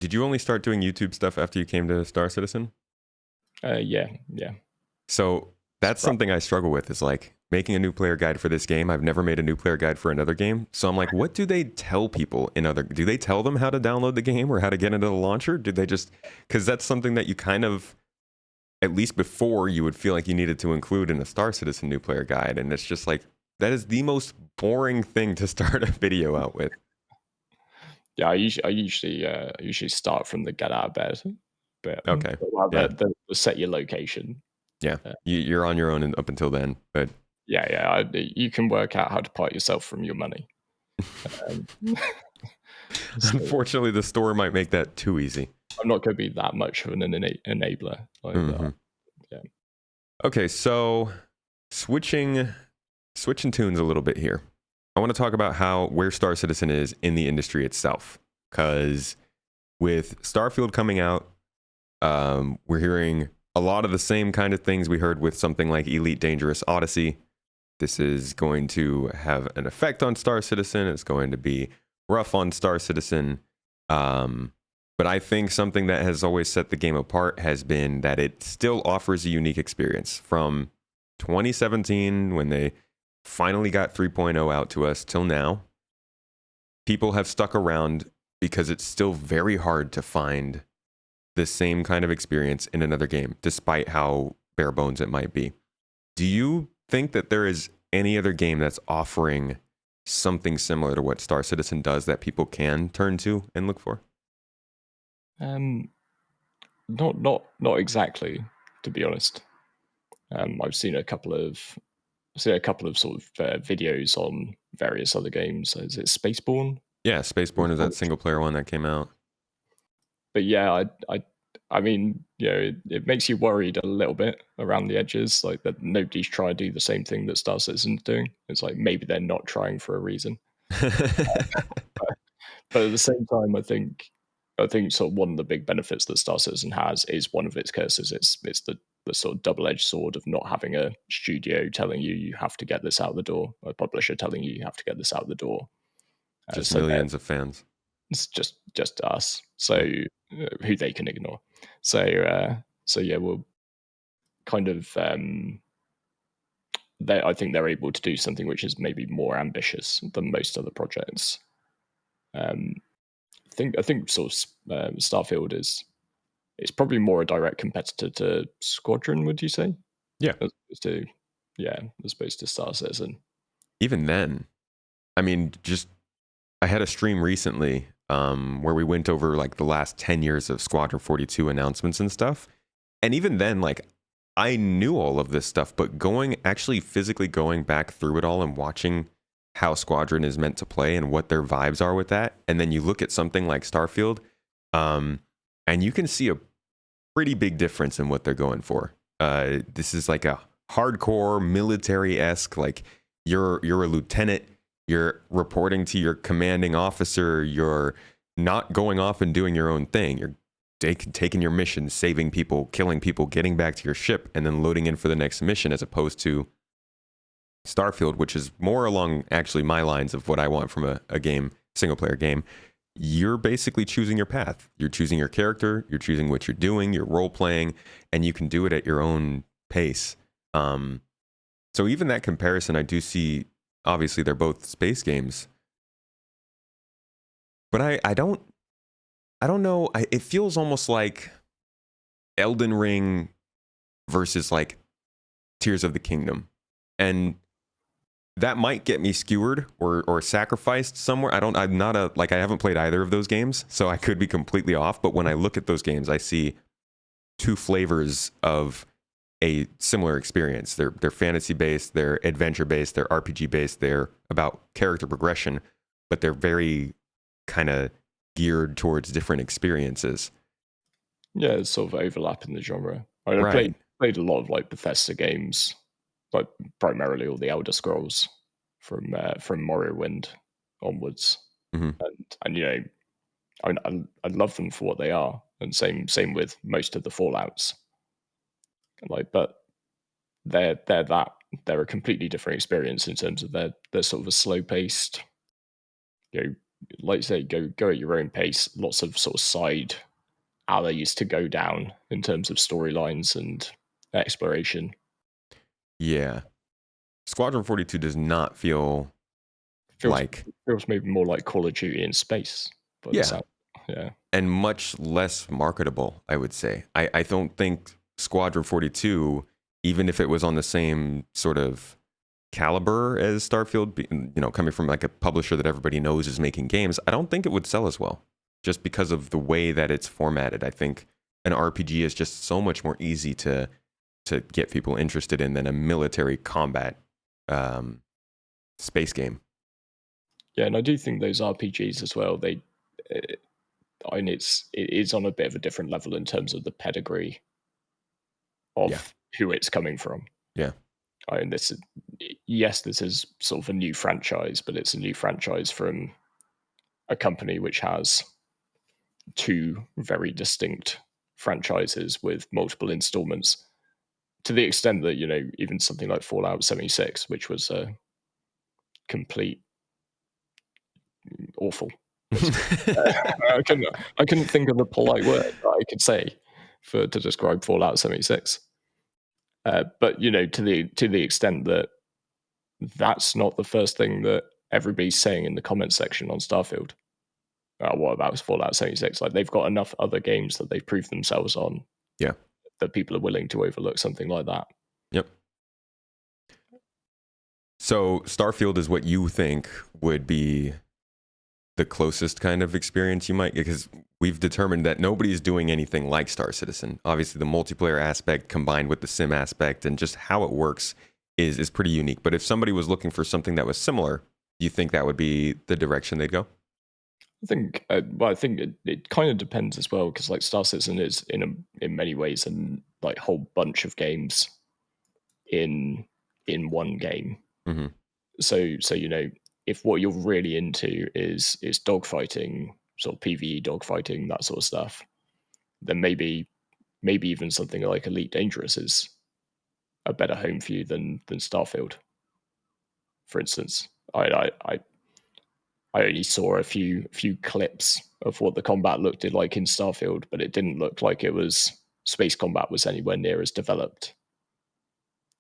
Did you only start doing YouTube stuff after you came to Star Citizen? Yeah, yeah. So that's Surprise. something I struggle with is like making a new player guide for this game. I've never made a new player guide for another game. So I'm like, what do they tell people in other, do they tell them how to download the game or how to get into the launcher? Do they just, because that's something that you kind of, at least before, you would feel like you needed to include in a Star Citizen new player guide. And it's just like, that is the most boring thing to start a video out with. Yeah, I usually start from the get out of bed bit. Okay. Well, Yeah. the set your location. Yeah. Uh, You're on your own up until then. But yeah. You can work out how to part yourself from your money. Um, so unfortunately, the store might make that too easy. I'm not going to be that much of an enabler like that. Hmm. Yeah. Okay, so switching tunes a little bit here. I want to talk about where Star Citizen is in the industry itself, because with Starfield coming out, we're hearing a lot of the same kind of things we heard with something like Elite Dangerous Odyssey. This is going to have an effect on Star Citizen. It's going to be rough on Star Citizen. But I think something that has always set the game apart has been that it still offers a unique experience. From 2017, when they finally got 3.0 out to us, till now, people have stuck around because it's still very hard to find the same kind of experience in another game, despite how bare bones it might be. Do you think that there is any other game that's offering something similar to what Star Citizen does that people can turn to and look for? Um, not exactly, to be honest. I've seen a couple of sort of videos on various other games. Is it Spaceborne? Yeah, Spaceborne is that single player one that came out. But yeah, I mean, it makes you worried a little bit around the edges, like that nobody's trying to do the same thing that Star Citizen's doing. It's like maybe they're not trying for a reason. But at the same time, I think sort of one of the big benefits that Star Citizen has is one of its curses. It's the sort of double-edged sword of not having a studio telling you have to get this out the door, or a publisher telling you have to get this out the door. Just So millions of fans. it's just us, so who they can ignore. So yeah, we'll kind of I think they're able to do something which is maybe more ambitious than most other projects. Um, I think sort of Starfield is it's probably more a direct competitor to Squadron. Would you say? Yeah. As opposed to as opposed to Star Citizen. Even then, I mean, just I had a stream recently where we went over like the last 10 years of Squadron 42 announcements and stuff. And even then, like, I knew all of this stuff, but actually physically going back through it all and watching how Squadron is meant to play and what their vibes are with that. And then you look at something like Starfield, and you can see a pretty big difference in what they're going for. This is like a hardcore military-esque, like you're a lieutenant, you're reporting to your commanding officer, you're not going off and doing your own thing. You're taking your mission, saving people, killing people, getting back to your ship, and then loading in for the next mission, as opposed to Starfield, which is more along actually my lines of what I want from a game, single player game. You're basically choosing your path. You're choosing your character. You're choosing what you're doing. You're role playing, and you can do it at your own pace. So even that comparison, I do see. Obviously, they're both space games, but I don't know. It feels almost like Elden Ring versus like Tears of the Kingdom, and that might get me skewered or sacrificed somewhere. I'm not I haven't played either of those games, so I could be completely off. But when I look at those games, I see two flavors of a similar experience. They're fantasy based, they're adventure based, they're RPG based, they're about character progression, but they're very kind of geared towards different experiences. Yeah, it's sort of overlap in the genre. I Right. played a lot of like Bethesda games, like primarily all the Elder Scrolls from Morrowind onwards, Hmm. and I love them for what they are, and same with most of the Fallouts. Like, but they're a completely different experience in terms of they're sort of a slow paced, you know, like you say, go at your own pace. Lots of sort of side alleys to go down in terms of storylines and exploration. Yeah. Squadron 42 does not feel Feels like, feels maybe more like Call of Duty in space, by the yeah, sound. Yeah, and much less marketable, I would say. I don't think Squadron 42, even if it was on the same sort of caliber as Starfield, coming from like a publisher that everybody knows is making games, I don't think it would sell as well, just because of the way that it's formatted. I think an RPG is just so much more easy to get people interested in than a military combat space game. Yeah, and I do think those RPGs as well, it is on a bit of a different level in terms of the pedigree Yeah. of who it's coming from. Yeah. I mean, this is sort of a new franchise, but it's a new franchise from a company which has two very distinct franchises with multiple installments. To the extent that even something like Fallout 76, which was a complete awful. I couldn't think of a polite word that I could say to describe Fallout 76. But to the extent that that's not the first thing that everybody's saying in the comment section on Starfield. What about Fallout 76? Like, they've got enough other games that they've proved themselves on. Yeah. That people are willing to overlook something like that. Yep. So Starfield is what you think would be the closest kind of experience you might, because we've determined that nobody's doing anything like Star Citizen. Obviously, the multiplayer aspect combined with the sim aspect and just how it works is pretty unique. But if somebody was looking for something that was similar, do you think that would be the direction they'd go? I think, I think it kind of depends as well, because like Star Citizen is in many ways a like whole bunch of games in one game. Mm-hmm. So if what you're really into is dogfighting, sort of PvE dogfighting, that sort of stuff, then maybe even something like Elite Dangerous is a better home for you than Starfield. For instance, I only saw a few clips of what the combat looked like in Starfield, but it didn't look like space combat was anywhere near as developed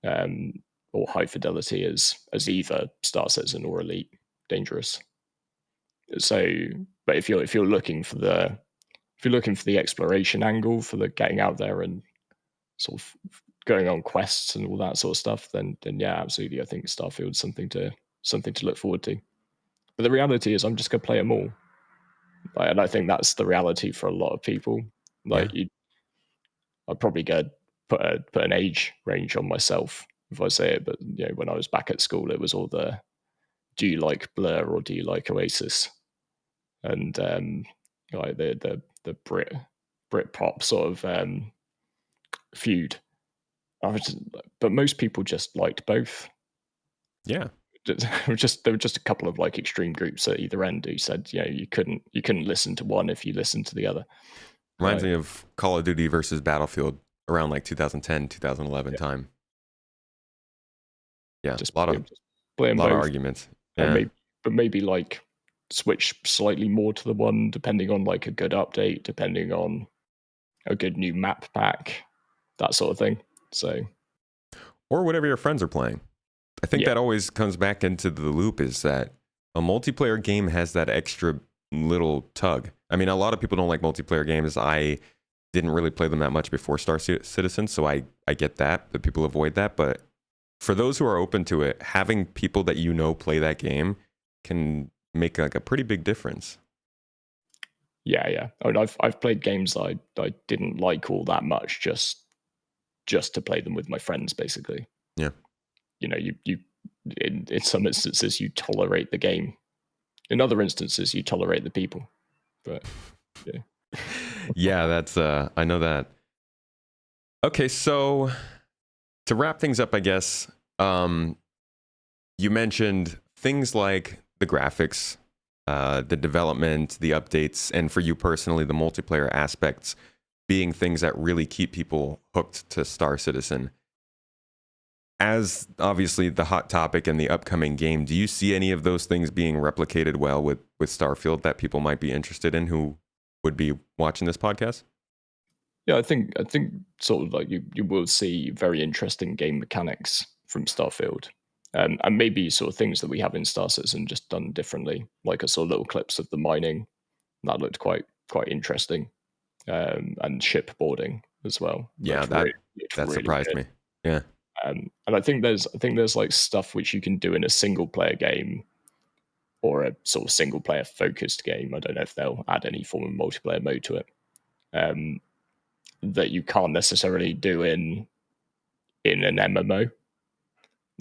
or high fidelity as either Star Citizen or Elite Dangerous. So, but if you're looking for the exploration angle, for the getting out there and sort of going on quests and all that sort of stuff, then yeah, absolutely, I think Starfield's something to look forward to. But the reality is, I'm just gonna play them all, and I think that's the reality for a lot of people. Like, Yeah. I'd probably put an age range on myself if I say it, but when I was back at school, it was all the do you like Blur or do you like Oasis, and like the Brit pop sort of feud. But most people just liked both. Yeah. There were just a couple of like extreme groups at either end who said you couldn't listen to one if you listened to the other. Reminds me of Call of Duty versus Battlefield around like 2010, 2011 Yeah. time. Yeah, Just a lot play them of both, arguments. and Yeah. maybe like switch slightly more to the one depending on like a good update, depending on a good new map pack, that sort of thing. So, Or whatever your friends are playing. I think yeah, that always comes back into the loop, is that a multiplayer game has that extra little tug. I mean, a lot of people don't like multiplayer games. I didn't really play them that much before Star Citizen, so I get that people avoid that. But for those who are open to it, having people that play that game can make like a pretty big difference. yeah. I mean, I've played games I didn't like all that much just to play them with my friends, basically. Yeah. You in some instances you tolerate the game. In other instances, you tolerate the people. But yeah. Yeah, that's I know that. Okay, so to wrap things up, I guess, you mentioned things like the graphics, the development, the updates, and for you personally, the multiplayer aspects being things that really keep people hooked to Star Citizen. As obviously the hot topic in the upcoming game, do you see any of those things being replicated well with Starfield that people might be interested in who would be watching this podcast? Yeah, I think sort of like you will see very interesting game mechanics from Starfield, and maybe sort of things that we have in Star Citizen just done differently. Like I saw little clips of the mining that looked quite interesting, and shipboarding. as well. Yeah, that Really surprised good. me. Yeah. And I think there's like stuff which you can do in a single player game or a sort of single player focused game. I don't know if they'll add any form of multiplayer mode to it. Um, that you can't necessarily do in an MMO.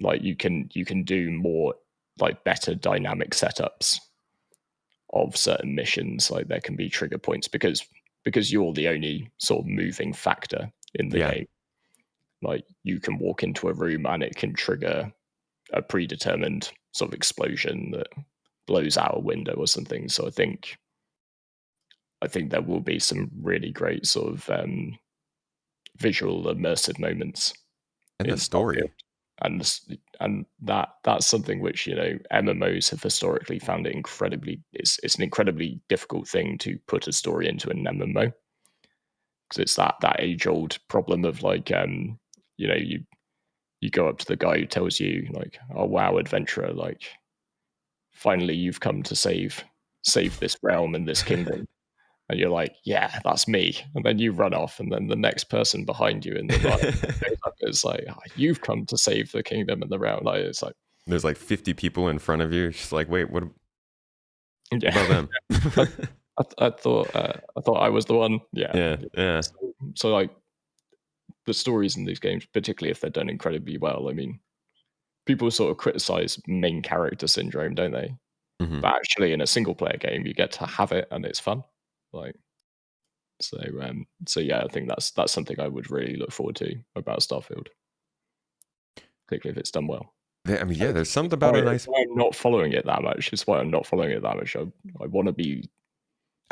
Like you can do more like better dynamic setups of certain missions. Like there can be trigger points because you're the only sort of moving factor in the Yeah. game. Like you can walk into a room and it can trigger a predetermined sort of explosion that blows out a window or something. So I think there will be some really great sort of visual immersive moments And the in story. Starfield. And that's something which MMOs have historically found it incredibly. It's an incredibly difficult thing to put a story into an MMO because it's that age old problem of like you go up to the guy who tells you like, oh wow, adventurer, like finally you've come to save this realm and this kingdom. And you're like, yeah, that's me. And then you run off, and then the next person behind you in the line goes up and is like, oh, you've come to save the kingdom and the realm. Like, it's like, There's like 50 people in front of you. It's just like, wait, what yeah, about them? I thought I was the one. Yeah. Yeah, yeah. So like the stories in these games, particularly if they're done incredibly well. I mean, people sort of criticize main character syndrome, don't they? Hmm. But actually, in a single player game, you get to have it and it's fun. Like, so yeah, I think that's something I would really look forward to about Starfield, particularly if it's done well. I mean, And yeah, there's something it's why, about a it's nice. why I'm not following it that much. It's why I'm not following it that much. I want to be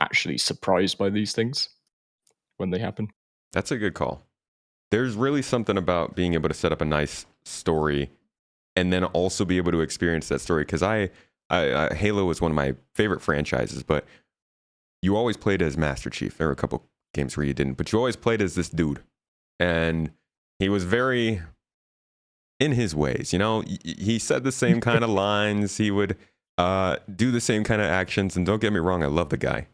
actually surprised by these things when they happen. That's a good call. There's really something about being able to set up a nice story and then also be able to experience that story. Because Halo is one of my favorite franchises, but you always played as Master Chief. There were a couple games where you didn't, but you always played as this dude, and he was very in his ways. You know, he said the same kind of lines. He would do the same kind of actions. And don't get me wrong, I love the guy.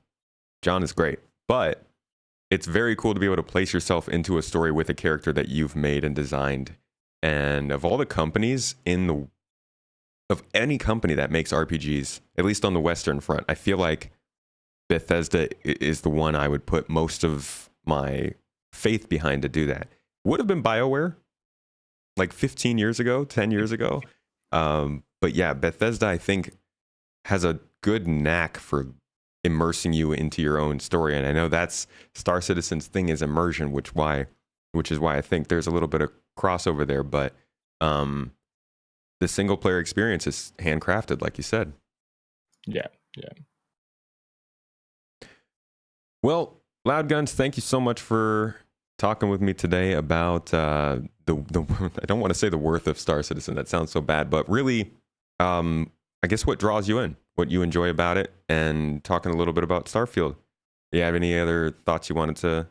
John is great, but it's very cool to be able to place yourself into a story with a character that you've made and designed. And of all the companies of any company that makes RPGs, at least on the Western front, I feel like Bethesda is the one I would put most of my faith behind to do that. Would have been BioWare like 15 years ago, 10 years ago. But yeah, Bethesda, I think, has a good knack for immersing you into your own story. And I know that's Star Citizen's thing is immersion, which is why I think there's a little bit of crossover there. But the single player experience is handcrafted, like you said. Yeah, yeah. Well, Loud Guns, thank you so much for talking with me today about the I don't want to say the worth of Star Citizen. That sounds so bad, but really, I guess what draws you in, what you enjoy about it, and talking a little bit about Starfield. Do you have any other thoughts you wanted to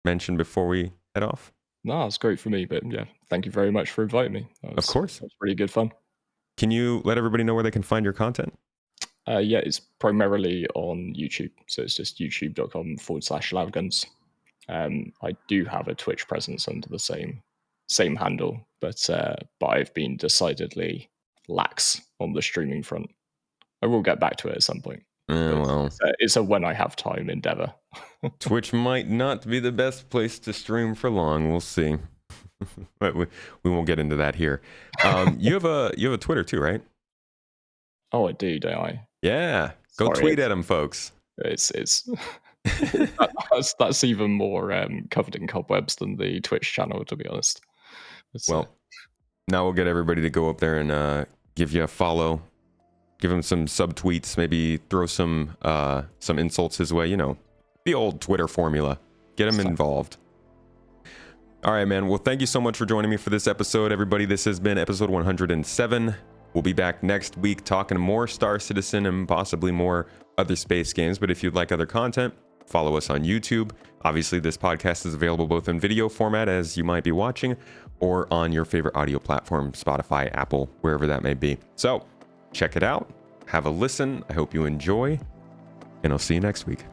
mention before we head off? No, it's great for me. But yeah, thank you very much for inviting me. Of course. That was really good fun. Can you let everybody know where they can find your content? Yeah, it's primarily on YouTube. So it's just youtube.com/loudguns. I do have a Twitch presence under the same handle, but I've been decidedly lax on the streaming front. I will get back to it at some point. But Well, it's a when I have time endeavor. Twitch might not be the best place to stream for long. We'll see. But we won't get into that here. You have a Twitter too, right? Oh, I do, don't I? Yeah. Go Sorry, tweet at him, folks. It's that's even more covered in cobwebs than the Twitch channel, to be honest. Well, now we'll get everybody to go up there and give you a follow, give him some subtweets, maybe throw some insults his way. You know, the old Twitter formula. Get him involved. All right, man. Well, thank you so much for joining me for this episode, everybody. This has been episode 107. We'll be back next week talking more Star Citizen and possibly more other space games. But if you'd like other content, follow us on YouTube. Obviously, this podcast is available both in video format, as you might be watching, or on your favorite audio platform, Spotify, Apple, wherever that may be. So check it out. Have a listen. I hope you enjoy, and I'll see you next week.